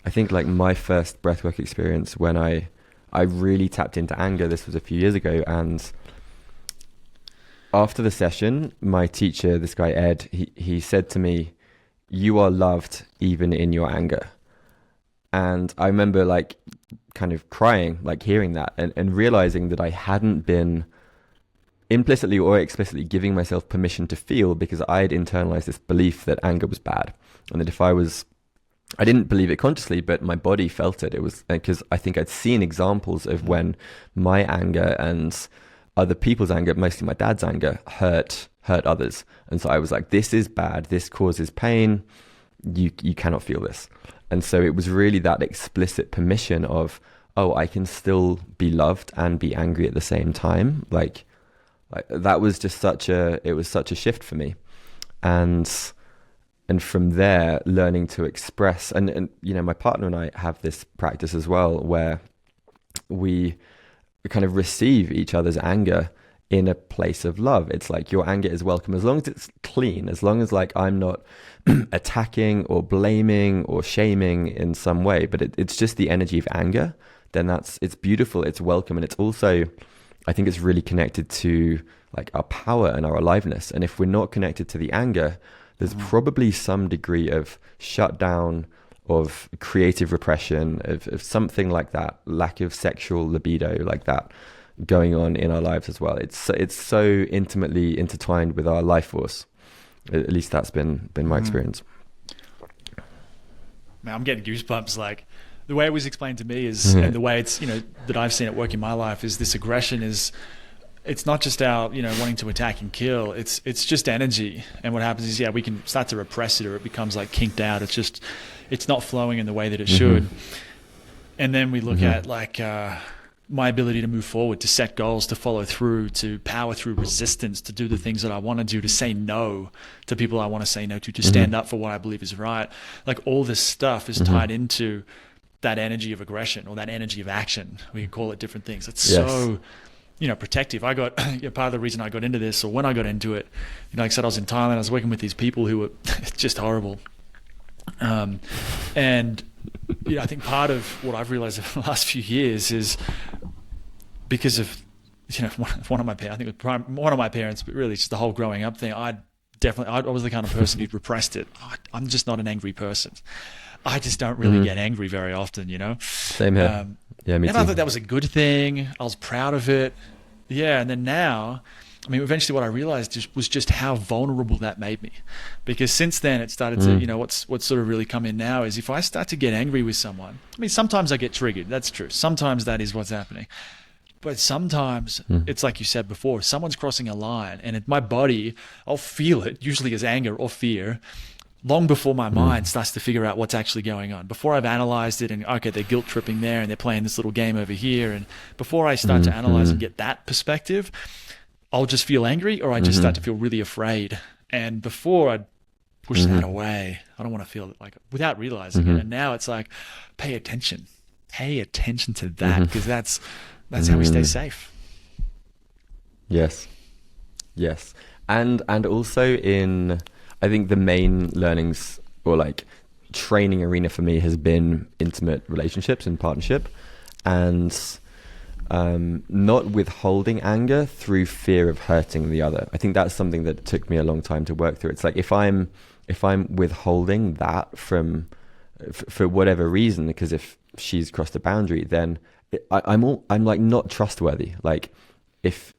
I think like my first breathwork experience when I really tapped into anger. This was a few years ago, and after the session, my teacher, this guy Ed, he said to me, "You are loved even in your anger." And I remember like kind of crying, like hearing that and realizing that I hadn't been implicitly or explicitly giving myself permission to feel, because I had internalized this belief that anger was bad, and that I didn't believe it consciously, but my body felt it. It was because I think I'd seen examples of when my anger and other people's anger, mostly my dad's anger, hurt others. And so I was like, this is bad. This causes pain. You cannot feel this. And so it was really that explicit permission of, oh, I can still be loved and be angry at the same time. Like that was just such a shift for me. And from there, learning to express, and my partner and I have this practice as well, where we kind of receive each other's anger in a place of love. It's like your anger is welcome as long as it's clean, as long as like I'm not attacking or blaming or shaming in some way, but it's just the energy of anger. Then it's beautiful, it's welcome, and it's also, I think it's really connected to like our power and our aliveness. And if we're not connected to the anger, there's probably some degree of shutdown, of creative repression, of something like that, lack of sexual libido like that going on in our lives as well. It's so intimately intertwined with our life force. At least that's been my experience. Man, I'm getting goosebumps. Like the way it was explained to me is, and the way it's, that I've seen it work in my life is this aggression is, it's not just our, wanting to attack and kill. It's just energy. And what happens is, we can start to repress it, or it becomes like kinked out. It's not flowing in the way that it should. And then we look at like my ability to move forward, to set goals, to follow through, to power through resistance, to do the things that I want to do, to say no to people I want to say no to stand up for what I believe is right. Like all this stuff is tied into that energy of aggression or that energy of action. We can call it different things. It's so, protective. I got, part of the reason I got into this, or when I got into it, like I said, I was in Thailand, I was working with these people who were just horrible. And I think part of what I've realized over the last few years is because of, one of my parents, I think it was one of my parents, but really it's just the whole growing up thing. I was the kind of person who'd repressed it. I'm just not an angry person. I just don't really get angry very often, Same here. Me and too. I thought that was a good thing. I was proud of it. Yeah. And then now, eventually what I realized was just how vulnerable that made me, because since then it started to, what's sort of really come in now is if I start to get angry with someone, sometimes I get triggered. That's true. Sometimes that is what's happening. But sometimes it's like you said before, someone's crossing a line and my body, I'll feel it usually as anger or fear long before my mind starts to figure out what's actually going on. Before I've analyzed it and, okay, they're guilt tripping there and they're playing this little game over here. And before I start to analyze and get that perspective, I'll just feel angry, or I just start to feel really afraid. And before I'd push that away, I don't want to feel it like without realizing it. And now it's like, pay attention to that, because that's how we stay safe. Yes. And also I think the main learnings or like training arena for me has been intimate relationships and partnership, and not withholding anger through fear of hurting the other. I think that's something that took me a long time to work through. It's like if I'm withholding that for whatever reason, because if she's crossed a boundary, then I'm like not trustworthy. Like if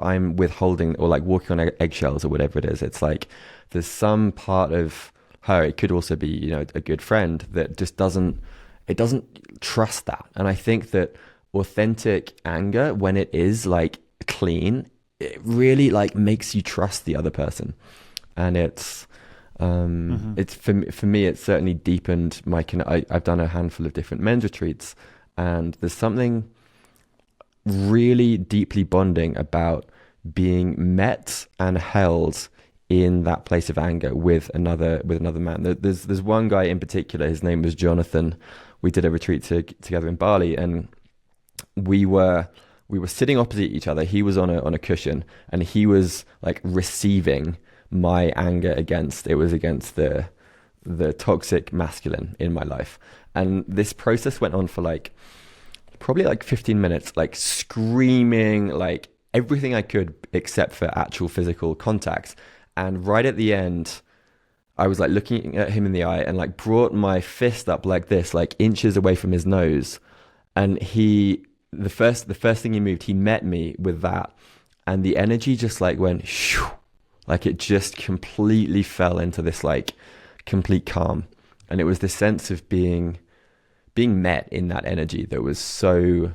I'm withholding or like walking on eggshells or whatever it is, it's like there's some part of her, it could also be a good friend, that just doesn't trust that. And I think that authentic anger, when it is like clean, it really like makes you trust the other person. And it's It's for me, it's certainly deepened my I've done a handful of different men's retreats, and there's something really deeply bonding about being met and held in that place of anger with another man. There's one guy in particular, his name was Jonathan. We did a retreat together in Bali, and we were sitting opposite each other. He was on a cushion, and he was like receiving my anger against the toxic masculine in my life. And this process went on for probably 15 minutes, like screaming like everything I could except for actual physical contact. And right at the end, I was like looking at him in the eye and like brought my fist up like this, like inches away from his nose. And the first thing he moved, he met me with that. And the energy just like went shoo, like it just completely fell into this like complete calm. And it was this sense of being met in that energy that was so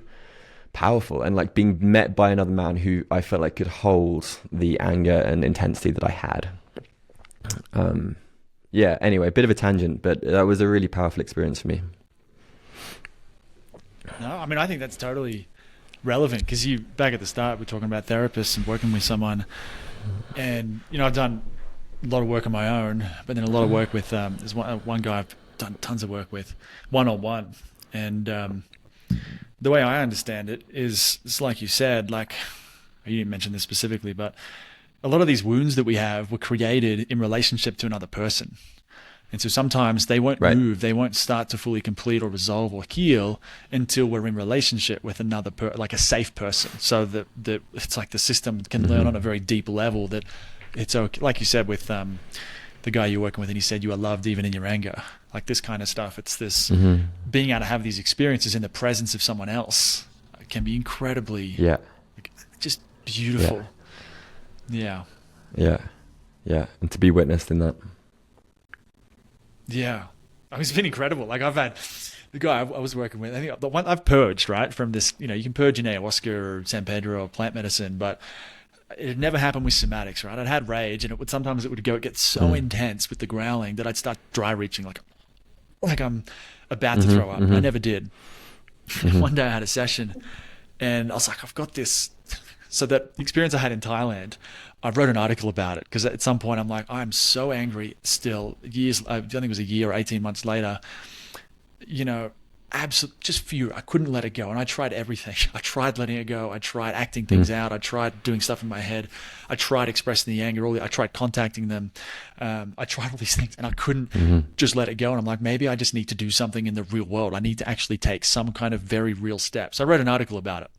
powerful, and like being met by another man who I felt like could hold the anger and intensity that I had. Anyway, a bit of a tangent, but that was a really powerful experience for me. No, I mean, I think that's totally relevant, because you, back at the start, we're talking about therapists and working with someone, and I've done a lot of work on my own, but then a lot of work with there's one guy I've done tons of work with one-on-one, and the way I understand it is, it's like you said, like you didn't mention this specifically, but a lot of these wounds that we have were created in relationship to another person. And so sometimes they won't move, they won't start to fully complete or resolve or heal until we're in relationship with another like a safe person. So that it's like the system can learn on a very deep level that it's okay. Like you said with the guy you're working with, and he said you are loved even in your anger. Like this kind of stuff. It's this being able to have these experiences in the presence of someone else. It can be incredibly just beautiful. Yeah. And to be witnessed in that. Yeah. I mean, it's been incredible. Like I've had the guy I was working with, I think the one I've purged, right, from this, you can purge in ayahuasca or San Pedro or plant medicine, but it had never happened with somatics, right? I'd had rage, and sometimes it would get so intense with the growling that I'd start dry reaching like I'm about to throw up. I never did. One day I had a session and I was like, I've got this. So that the experience I had in Thailand, I wrote an article about it, because at some point I'm like, I'm so angry still, years, I think it was a year or 18 months later, absolute just fear. I couldn't let it go, and I tried everything. I tried letting it go. I tried acting things out. I tried doing stuff in my head. I tried expressing the anger. I tried contacting them. I tried all these things, and I couldn't just let it go. And I'm like, maybe I just need to do something in the real world. I need to actually take some kind of very real steps. So I wrote an article about it,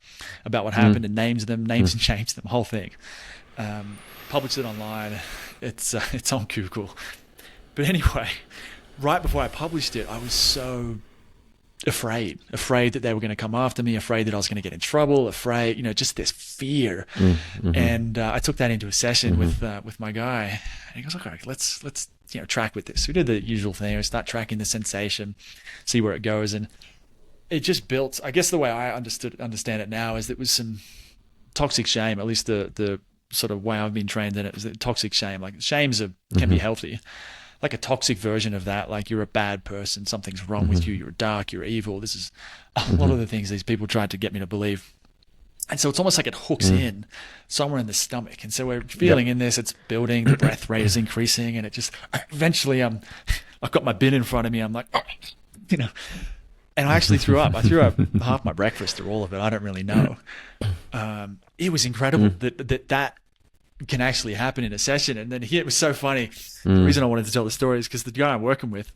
about what happened, and names and changed them, whole thing. Published it online. It's on Google. But anyway, right before I published it, I was so afraid that they were going to come after me, afraid that I was going to get in trouble, afraid, just this fear. And I took that into a session with my guy, and he goes, okay, let's track with this. We did the usual thing. We start tracking the sensation, see where it goes. And it just built, I guess the way I understand it now is it was some toxic shame, at least the sort of way I've been trained in it, is that toxic shame. Like shames can be healthy. Like a toxic version of that, like you're a bad person, something's wrong with you, you're dark, you're evil. This is a lot of the things these people tried to get me to believe. And so it's almost like it hooks in somewhere in the stomach. And so we're feeling in this, it's building, the breath rate is increasing, and it just, eventually I've got my bin in front of me, I'm like, and I actually threw up. I threw up half my breakfast or all of it, I don't really know. It was incredible that can actually happen in a session. And then it was so funny. The reason I wanted to tell the story is because the guy I'm working with,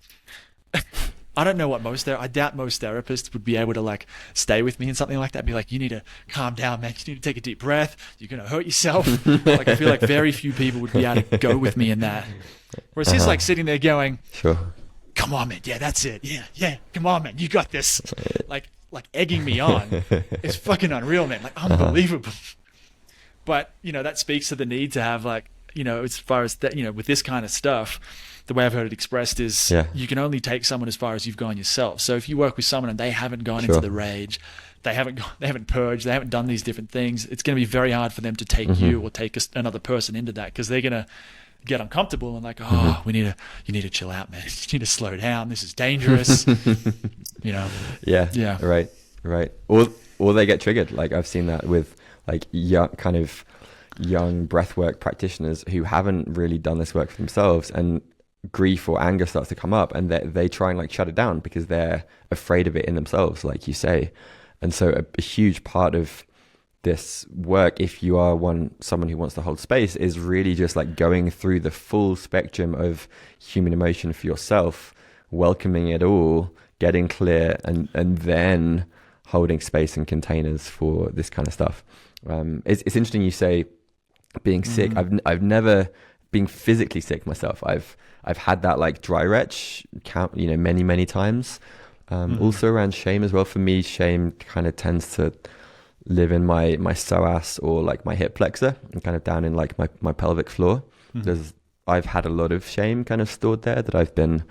I don't know what I doubt most therapists would be able to like stay with me in something like that. Be like, you need to calm down, man. You need to take a deep breath. You're going to hurt yourself. Like, I feel like very few people would be able to go with me in that. Whereas he's like sitting there going, sure, come on, man. Yeah, that's it. Yeah. Come on, man. You got this. Like egging me on. It's fucking unreal, man. Like unbelievable. But, that speaks to the need to have as far as that, with this kind of stuff, the way I've heard it expressed is you can only take someone as far as you've gone yourself. So if you work with someone and they haven't gone into the rage, they haven't purged, they haven't done these different things, it's going to be very hard for them to take you or take another person into that, because they're going to get uncomfortable and like, oh, you need to chill out, man. You need to slow down. This is dangerous. Yeah. Right. Or they get triggered. Like I've seen that with like young breathwork practitioners who haven't really done this work for themselves, and grief or anger starts to come up, and they try and like shut it down because they're afraid of it in themselves, like you say. And so a huge part of this work, if you are someone who wants to hold space, is really just like going through the full spectrum of human emotion for yourself, welcoming it all, getting clear, and then holding space and containers for this kind of stuff. It's interesting you say being sick. I've never been physically sick myself. I've had that like dry retch count, many times. Also around shame as well. For me, shame kind of tends to live in my psoas or like my hip flexor and kind of down in like my pelvic floor. I've had a lot of shame kind of stored there that I've been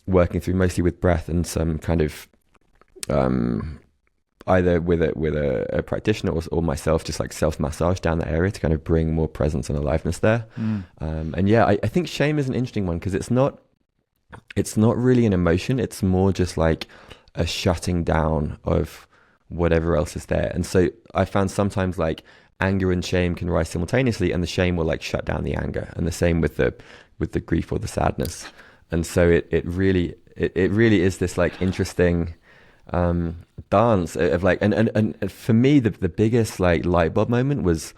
working through, mostly with breath and some kind of either with a practitioner or myself, just like self massage down that area to kind of bring more presence and aliveness there. And yeah, I think shame is an interesting one because it's not really an emotion. It's more just like a shutting down of whatever else is there. And so I found sometimes like anger and shame can rise simultaneously, and the shame will like shut down the anger, and the same with the grief or the sadness. And so it really is this like interesting dance of like, and for me the biggest like light bulb moment was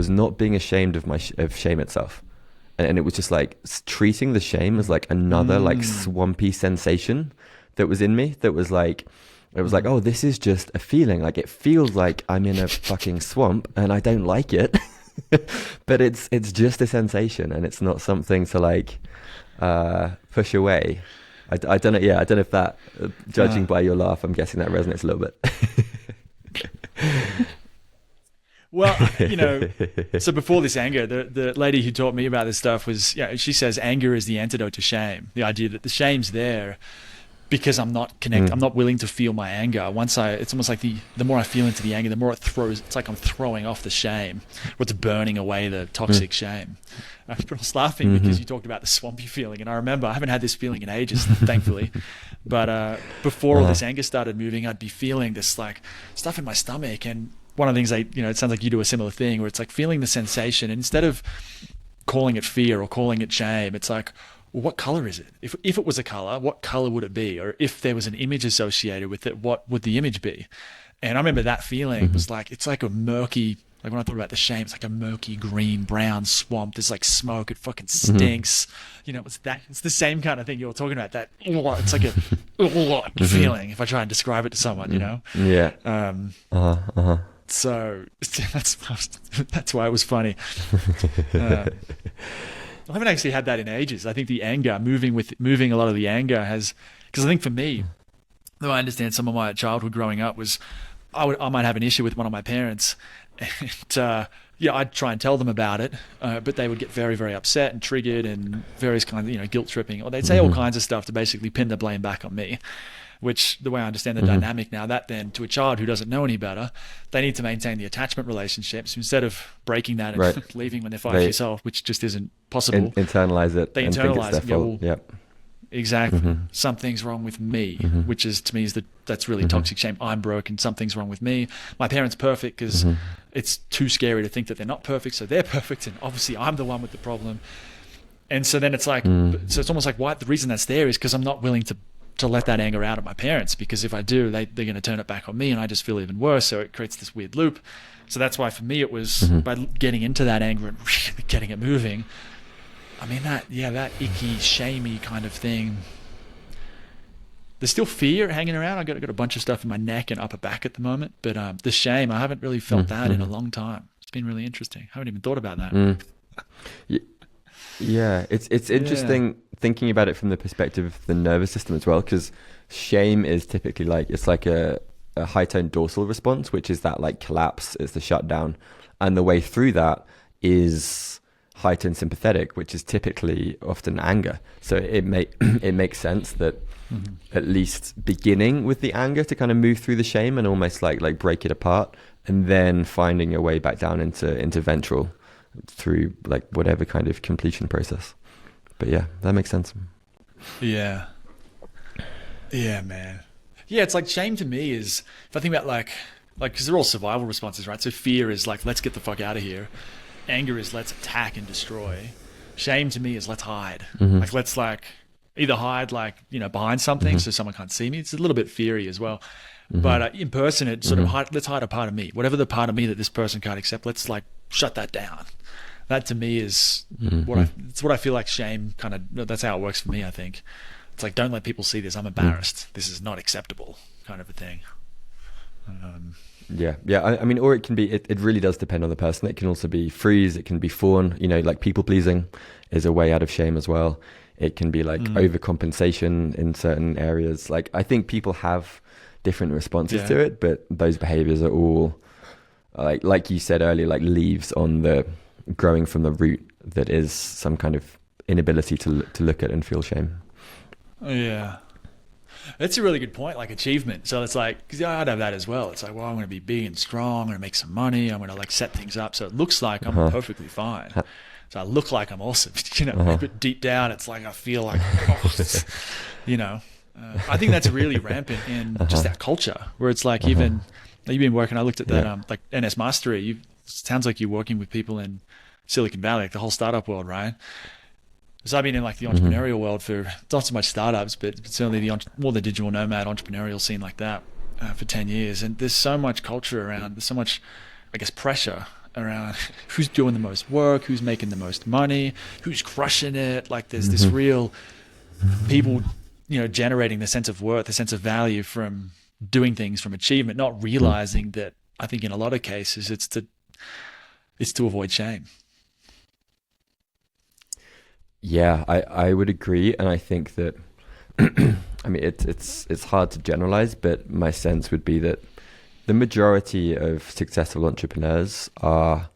not being ashamed of shame itself, and it was just like treating the shame as like another like swampy sensation that was in me, that was like, it was like, oh, this is just a feeling. Like it feels like I'm in a fucking swamp and I don't like it, but it's just a sensation, and it's not something to like push away. I don't know. Yeah, I don't know if that, judging by your laugh, I'm guessing that resonates a little bit. Well, so before this anger, the lady who taught me about this stuff was, she says anger is the antidote to shame. The idea that the shame's there because I'm not I'm not willing to feel my anger. It's almost like the more I feel into the anger, the more it's like I'm throwing off the shame, or it's burning away the toxic shame. I was laughing because you talked about the swampy feeling, and I remember I haven't had this feeling in ages, thankfully. But before all this anger started moving, I'd be feeling this like stuff in my stomach. And one of the things it sounds like you do a similar thing, where it's like feeling the sensation, and instead of calling it fear or calling it shame, it's like, well, what color is it? If it was a color, what color would it be? Or if there was an image associated with it, what would the image be? And I remember that feeling was like, it's like a murky, like when I thought about the shame, it's like a murky green brown swamp. There's like smoke. It fucking stinks. It's the same kind of thing you're talking about. That it's like a feeling. If I try and describe it to someone, Yeah. So that's why it was funny. I haven't actually had that in ages. I think the anger, moving a lot of the anger has, because I think for me, though I understand some of my childhood growing up was, I might have an issue with one of my parents, and I'd try and tell them about it, but they would get very, very upset and triggered and various kinds of, guilt tripping, or they'd say all kinds of stuff to basically pin the blame back on me. Which, the way I understand the dynamic now, that then to a child who doesn't know any better, they need to maintain the attachment relationships instead of breaking that and leaving when they're 5 years old, which just isn't possible. Internalize it. They internalize it. Yep. Exactly. Something's wrong with me, which is, to me, that's really toxic shame. I'm broken. Something's wrong with me. My parents perfect because it's too scary to think that they're not perfect, so they're perfect, and obviously I'm the one with the problem. And so then it's like, so it's almost like, why? The reason that's there is because I'm not willing to let that anger out at my parents, because if I do, they're going to turn it back on me, and I just feel even worse. So it creates this weird loop. So that's why for me it was by getting into that anger and really getting it moving. I mean, that icky, shamey kind of thing. There's still fear hanging around. I've got a bunch of stuff in my neck and upper back at the moment, but the shame, I haven't really felt that in a long time. It's been really interesting. I haven't even thought about that. Yeah, it's interesting thinking about it from the perspective of the nervous system as well, because shame is typically it's like a high tone dorsal response, which is that like collapse, it's the shutdown, and the way through that is high tone sympathetic, which is typically often anger. So it makes sense that at least beginning with the anger to kind of move through the shame and almost like break it apart, and then finding your way back down into ventral through like whatever kind of completion process. But yeah, that makes sense. Yeah. Yeah, man. Yeah, it's like shame to me is, if I think about like, because they're all survival responses, right? So fear is like, let's get the fuck out of here. Anger is let's attack and destroy. Shame to me is let's hide. Like, let's like either hide like, behind something so someone can't see me. It's a little bit feary as well. But in person, it's sort of let's hide a part of me. Whatever the part of me that this person can't accept, let's like shut that down. That to me is it's what I feel like shame kind of, that's how it works for me, I think. It's like, don't let people see this. I'm embarrassed. This is not acceptable, kind of a thing. Yeah. I mean, or it can be, it really does depend on the person. It can also be freeze. It can be fawn, like people pleasing is a way out of shame as well. It can be like overcompensation in certain areas. Like, I think people have different responses to it, but those behaviors are all like you said earlier, like leaves on the growing from the root that is some kind of inability to look at and feel shame. Yeah. That's a really good point, like achievement. So it's like, because I'd have that as well. It's like, well, I'm going to be big and strong. I'm going to make some money. I'm going to like set things up. So it looks like I'm perfectly fine. So I look like I'm awesome, but deep down, it's like, I feel like, I think that's really rampant in just that culture where it's like, even you've been working, I looked at that, like NS Mastery. It sounds like you're working with people in Silicon Valley, like the whole startup world, right? So I've been in like the entrepreneurial world for not so much startups, but certainly more the digital nomad entrepreneurial scene like that for 10 years. And there's so much culture around, there's so much, I guess, pressure around who's doing the most work, who's making the most money, who's crushing it. Like there's this real people, generating the sense of worth, the sense of value from doing things, from achievement, not realizing that I think in a lot of cases it's to avoid shame. Yeah, I would agree, and I think that I mean it's hard to generalize, but my sense would be that the majority of successful entrepreneurs are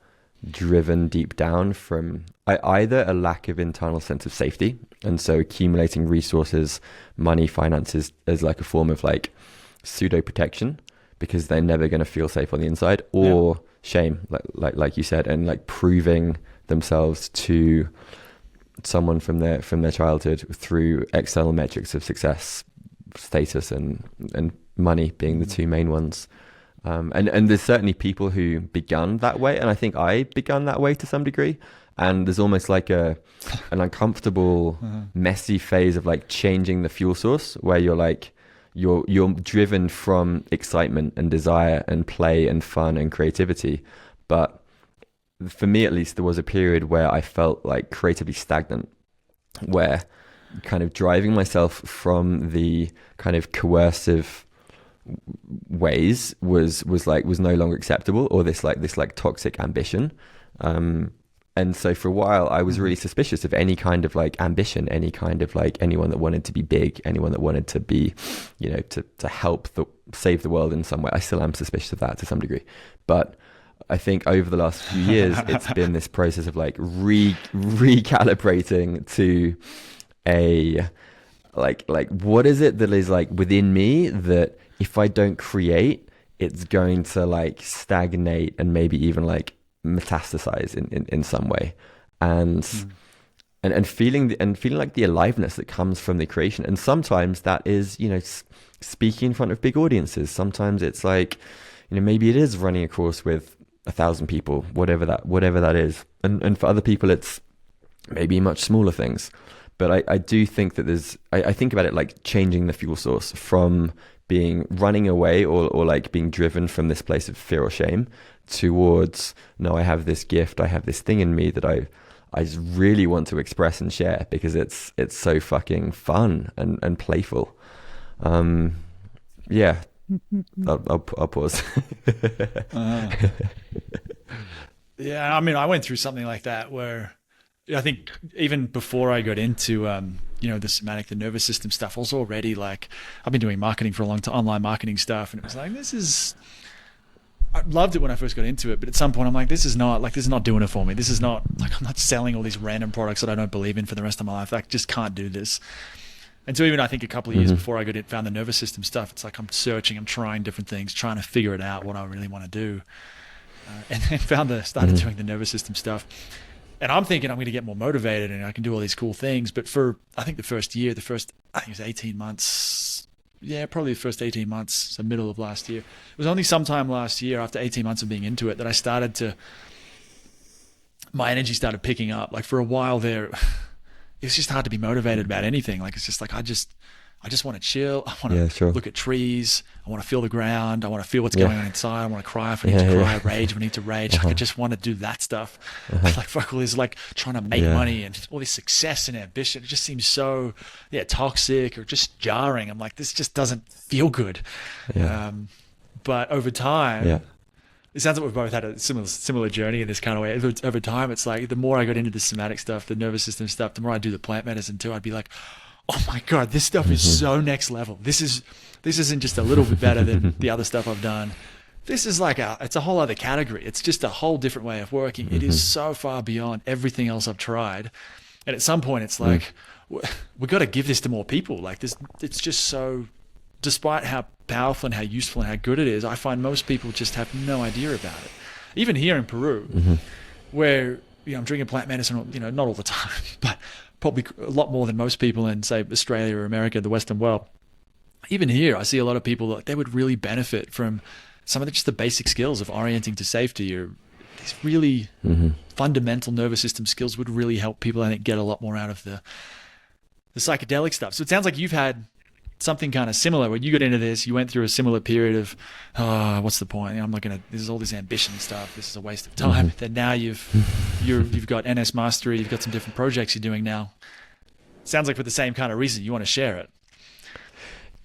driven deep down from either a lack of internal sense of safety, and so accumulating resources, money, finances as like a form of like pseudo protection because they're never going to feel safe on the inside, or shame, like you said, and like proving themselves to someone from their childhood through external metrics of success, status and money being the two main ones. And there's certainly people who begun that way, and I think I begun that way to some degree. And there's almost like an uncomfortable, messy phase of like changing the fuel source, where you're like you're driven from excitement and desire and play and fun and creativity, but for me at least, there was a period where I felt like creatively stagnant, where kind of driving myself from the kind of coercive ways was no longer acceptable, or this toxic ambition. And so for a while I was really suspicious of any kind of like ambition, any kind of like anyone that wanted to be big, anyone that wanted to be, to help save the world in some way. I still am suspicious of that to some degree, but I think over the last few years, it's been this process of like recalibrating to a like what is it that is like within me that if I don't create, it's going to like stagnate and maybe even like metastasize in some way, and feeling like the aliveness that comes from the creation. And sometimes that is speaking in front of big audiences. Sometimes it's like maybe it is running a course with 1,000 people, whatever that is. And for other people, it's maybe much smaller things. But I do think that I think about it like changing the fuel source from running away or like being driven from this place of fear or shame towards, no, I have this gift, I have this thing in me that I just really want to express and share because it's so fucking fun and playful. Yeah. I'll pause. Yeah, I mean, I went through something like that where I think even before I got into the somatic, the nervous system stuff, I was already like, I've been doing marketing for a long time, online marketing stuff, and it was like, I loved it when I first got into it, but at some point I'm like, this is not doing it for me. This is not like, I'm not selling all these random products that I don't believe in for the rest of my life. I just can't do this. And so even I think a couple of years before I found the nervous system stuff, it's like I'm searching, I'm trying different things, trying to figure it out, what I really want to do. and then started doing the nervous system stuff. And I'm thinking I'm going to get more motivated and I can do all these cool things. But for, I think the first year, I think it was 18 months. Yeah, probably the first 18 months, the middle of last year. It was only sometime last year, after 18 months of being into it, that my energy started picking up. Like for a while there, it's just hard to be motivated about anything. Like it's just like I just want to chill. I want to look at trees. I want to feel the ground. I want to feel what's going on inside. I want to cry if I need to cry, rage if I need to rage. Like I just want to do that stuff. Like fuck all this, like trying to make money and all this success and ambition. It just seems so toxic or just jarring. I'm like, this just doesn't feel good. But over time, it sounds like we've both had a similar journey in this kind of way. Over time, it's like the more I got into the somatic stuff, the nervous system stuff, the more I do the plant medicine too, I'd be like, oh my God, this stuff is so next level. This isn't just a little bit better than the other stuff I've done. This is like it's a whole other category. It's just a whole different way of working. It is so far beyond everything else I've tried. And at some point it's like, we got to give this to more people. Like this, it's just so, despite how powerful and how useful and how good it is, I find most people just have no idea about it. Even here in Peru, where, I'm drinking plant medicine, not all the time, but probably a lot more than most people in, say, Australia or America, the Western world. Even here, I see a lot of people that they would really benefit from some of just the basic skills of orienting to safety, or these really fundamental nervous system skills would really help people, I think, get a lot more out of the psychedelic stuff. So it sounds like you've had something kind of similar when you got into this. You went through a similar period of, what's the point? I'm not gonna. This is all this ambition stuff. This is a waste of time. Then now you've got NS Mastery. You've got some different projects you're doing now. Sounds like for the same kind of reason you want to share it.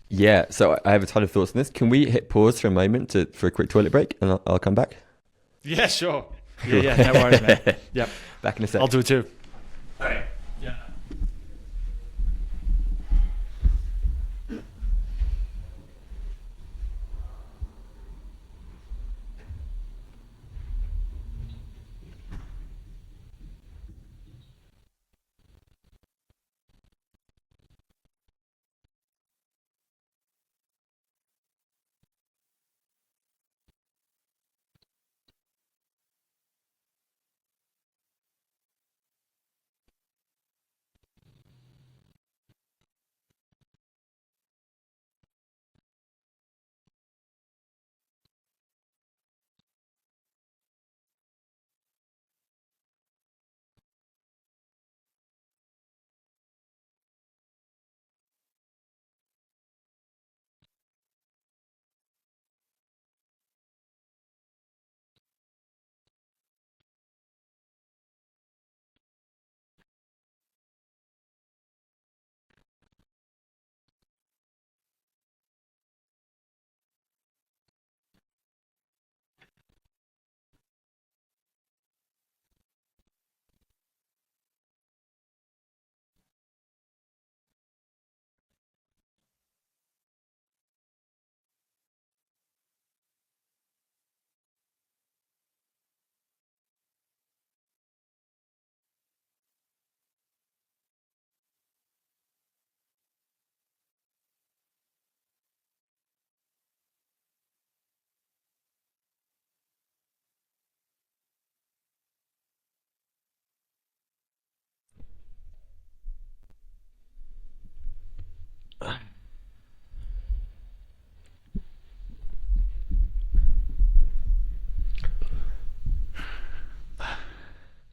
Yeah. So I have a ton of thoughts on this. Can we hit pause for a moment for a quick toilet break, and I'll come back? Yeah, sure. Yeah. No worries, man. Yep. Back in a sec. I'll do it too. All right. Yeah.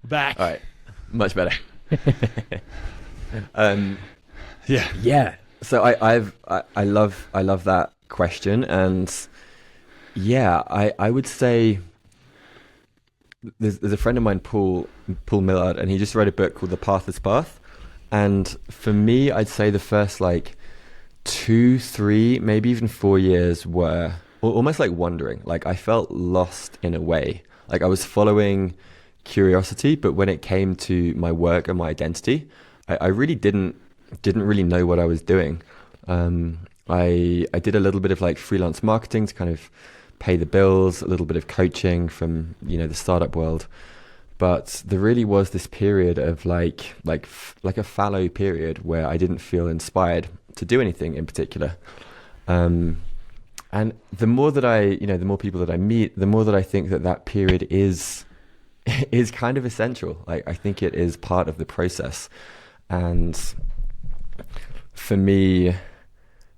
Back. All right. Much better. Yeah. So I love that question, and I would say there's a friend of mine, Paul Millard, and he just wrote a book called The Pathless Path. And for me, I'd say the first 2, 3, maybe even 4 years were almost like wandering. Like I felt lost in a way. Like I was following curiosity, but when it came to my work and my identity, I really didn't really know what I was doing. I did a little bit of freelance marketing to kind of pay the bills, a little bit of coaching from the startup world, but there really was this period of like a fallow period where I didn't feel inspired to do anything in particular. And the more that the more people that I meet, the more that I think that period is kind of essential. Like, I think it is part of the process. And for me,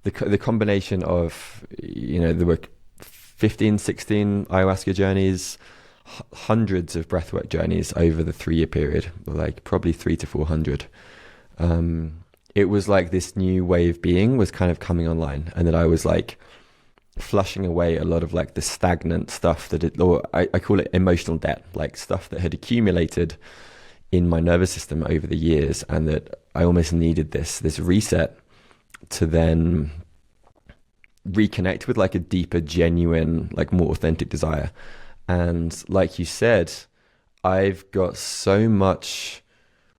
the combination of, there were 15, 16 ayahuasca journeys, hundreds of breathwork journeys over the 3-year period, like probably 300 to 400. It was like this new way of being was kind of coming online, and that I was like flushing away a lot of like the stagnant stuff or I call it emotional debt, like stuff that had accumulated in my nervous system over the years, and that I almost needed this reset to then reconnect with like a deeper, genuine, like more authentic desire. And like you said, I've got so much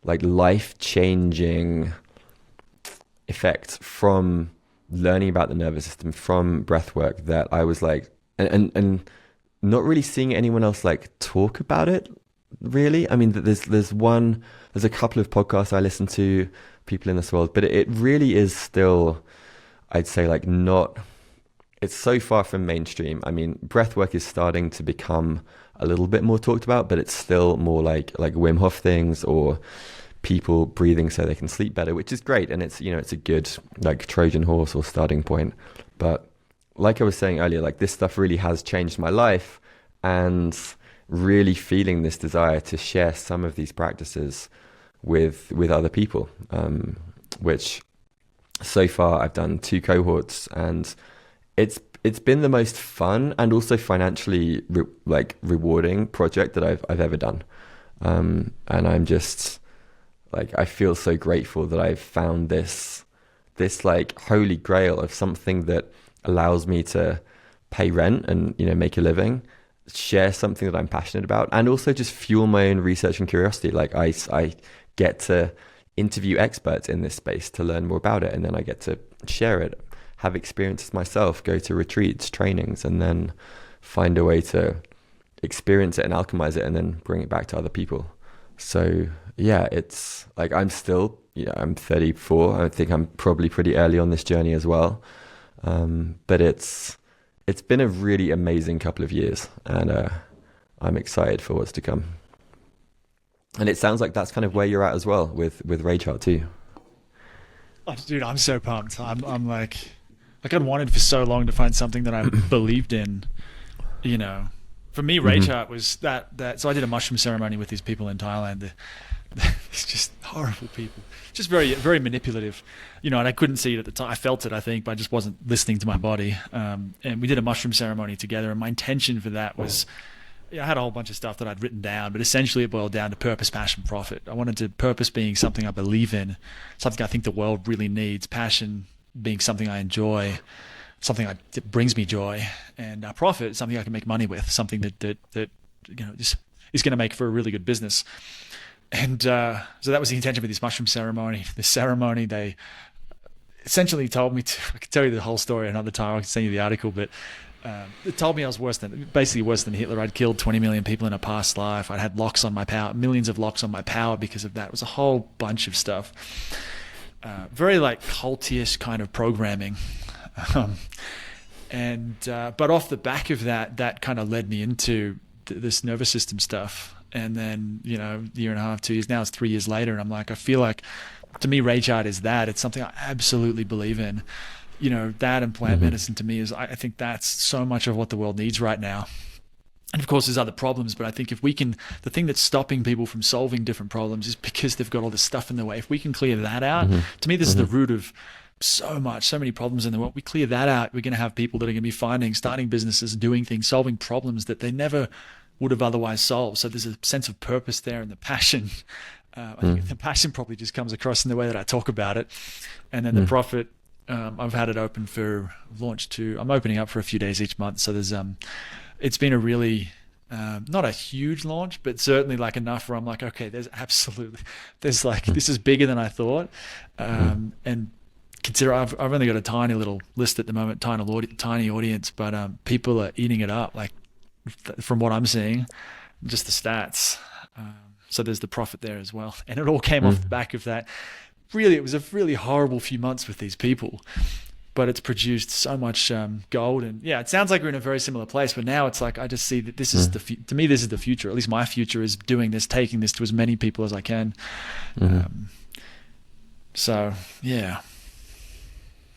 like life-changing effect from learning about the nervous system, from breath work, that I was like, and not really seeing anyone else like talk about it really. I mean, there's a couple of podcasts I listen to, people in this world, but it really is still, I'd say, like, not, it's so far from mainstream. I mean, breath work is starting to become a little bit more talked about, but it's still more like Wim Hof things, or people breathing so they can sleep better, which is great, and it's it's a good like Trojan horse or starting point. But like I was saying earlier, like, this stuff really has changed my life, and really feeling this desire to share some of these practices with other people, which so far I've done 2 cohorts, and it's been the most fun and also financially rewarding project that I've ever done, and I'm just like, I feel so grateful that I've found this like holy grail of something that allows me to pay rent and make a living, share something that I'm passionate about, and also just fuel my own research and curiosity. Like, I get to interview experts in this space to learn more about it, and then I get to share it, have experiences myself, go to retreats, trainings, and then find a way to experience it and alchemize it, and then bring it back to other people. So yeah, it's like, I'm 34. I think I'm probably pretty early on this journey as well. But it's been a really amazing couple of years, and I'm excited for what's to come. And it sounds like that's kind of where you're at as well with Rage Heart too. Oh, dude, I'm so pumped. I'm like I'd wanted for so long to find something that I believed in. For me, Rage Heart was that. So I did a mushroom ceremony with these people in Thailand. It's just horrible people, just very, very manipulative, and I couldn't see it at the time. I felt it, I think, but I just wasn't listening to my body. And we did a mushroom ceremony together, and my intention for that was, I had a whole bunch of stuff that I'd written down, but essentially it boiled down to purpose, passion, profit. I wanted to purpose being something I believe in, something I think the world really needs, passion being something I enjoy, something that brings me joy, and profit, something I can make money with, something that just is going to make for a really good business. And so that was the intention of this mushroom ceremony. The ceremony, they essentially told me to, I could tell you the whole story another time, I can send you the article, but it told me I was worse than Hitler. I'd killed 20 million people in a past life. I'd had locks on my power, millions of locks on my power because of that. It was a whole bunch of stuff. Very like cultish kind of programming. But off the back of that kind of led me into this nervous system stuff. And then, year and a half, 2 years, now it's 3 years later, and I'm like, I feel like, to me, Rage Art is that. It's something I absolutely believe in. That and plant medicine to me is, I think that's so much of what the world needs right now. And of course, there's other problems, but I think if we can, the thing that's stopping people from solving different problems is because they've got all this stuff in the way. If we can clear that out, to me, this is the root of so many problems in the world. We clear that out, we're going to have people that are going to be starting businesses, doing things, solving problems that they never would have otherwise solved. So there's a sense of purpose there, and the passion. I think the passion probably just comes across in the way that I talk about it. And then the profit, I've had it open I'm opening up for a few days each month. So there's, it's been a really, not a huge launch, but certainly like enough where I'm like, okay, this is bigger than I thought. And consider I've only got a tiny little list at the moment, tiny audience, but people are eating it up. Like, from what I'm seeing, just the stats. So there's the profit there as well. And it all came off the back of that. Really, it was a really horrible few months with these people. but it's produced so much gold. And yeah, it sounds like we're in a very similar place, but now it's like I just see that this is to me, this is the future. At least my future is doing this, taking this to as many people as I can. So yeah.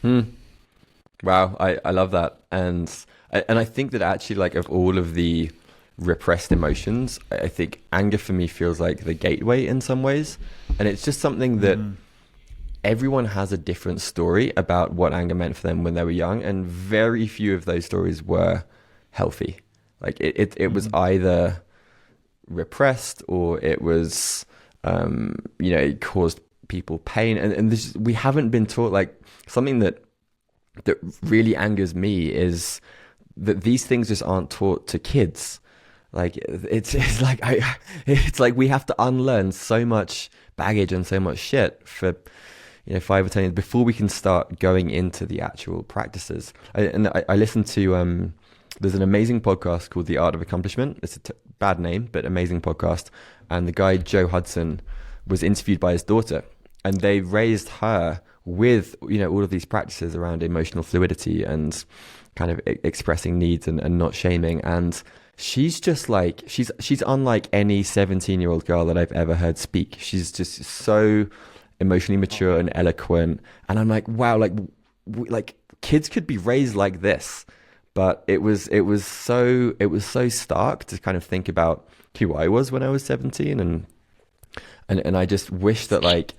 Wow, I love that. And I think that actually, like, of all of the repressed emotions, I think anger for me feels like the gateway in some ways. And it's just something that everyone has a different story about what anger meant for them when they were young, and very few of those stories were healthy. Like it was either repressed, or it was it caused people pain, and this, we haven't been taught. Like, something that really angers me is that these things just aren't taught to kids. Like it's like we have to unlearn so much baggage and so much shit for 5 or 10 years before we can start going into the actual practices. I listened to there's an amazing podcast called The Art of Accomplishment. It's a bad name, but amazing podcast. And the guy Joe Hudson was interviewed by his daughter, and they raised her with all of these practices around emotional fluidity and kind of expressing needs and not shaming. And she's just like she's unlike any 17-year-old girl that I've ever heard speak. She's just so emotionally mature and eloquent, and I'm like, wow, like kids could be raised like this. But it was so stark to kind of think about who I was when I was 17, and I just wish that, like,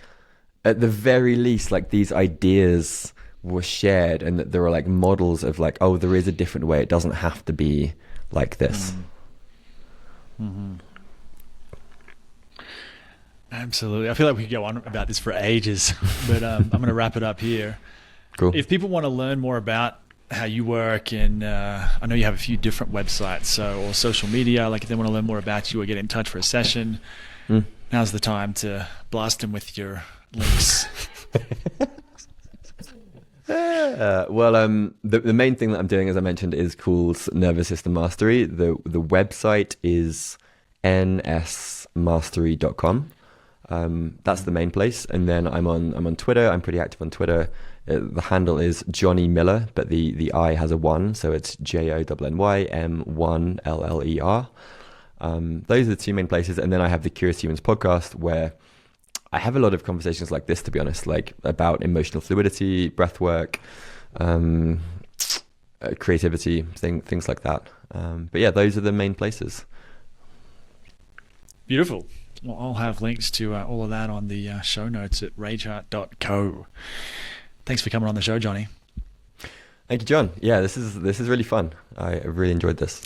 at the very least, like, these ideas were shared, and that there were like models of like, oh, there is a different way. It doesn't have to be like this. Absolutely. I feel like we could go on about this for ages, but I'm going to wrap it up here. Cool. If people want to learn more about how you work, and I know you have a few different websites, or social media, like if they want to learn more about you or get in touch for a session, now's the time to blast them with your links. The main thing that I'm doing, as I mentioned, is called Nervous System Mastery. The website is nsmastery.com. That's the main place. And then I'm on Twitter. I'm pretty active on Twitter. The handle is Jonny Miller, but the I has a 1, so it's JONNYM1LLER. Those are the two main places. And then I have the Curious Humans podcast, where I have a lot of conversations like this, to be honest, like about emotional fluidity, breathwork, creativity, things like that. But yeah, those are the main places. Beautiful. Well, I'll have links to all of that on the show notes at rageheart.co. Thanks for coming on the show, Jonny. Thank you, John. Yeah, this is really fun. I really enjoyed this.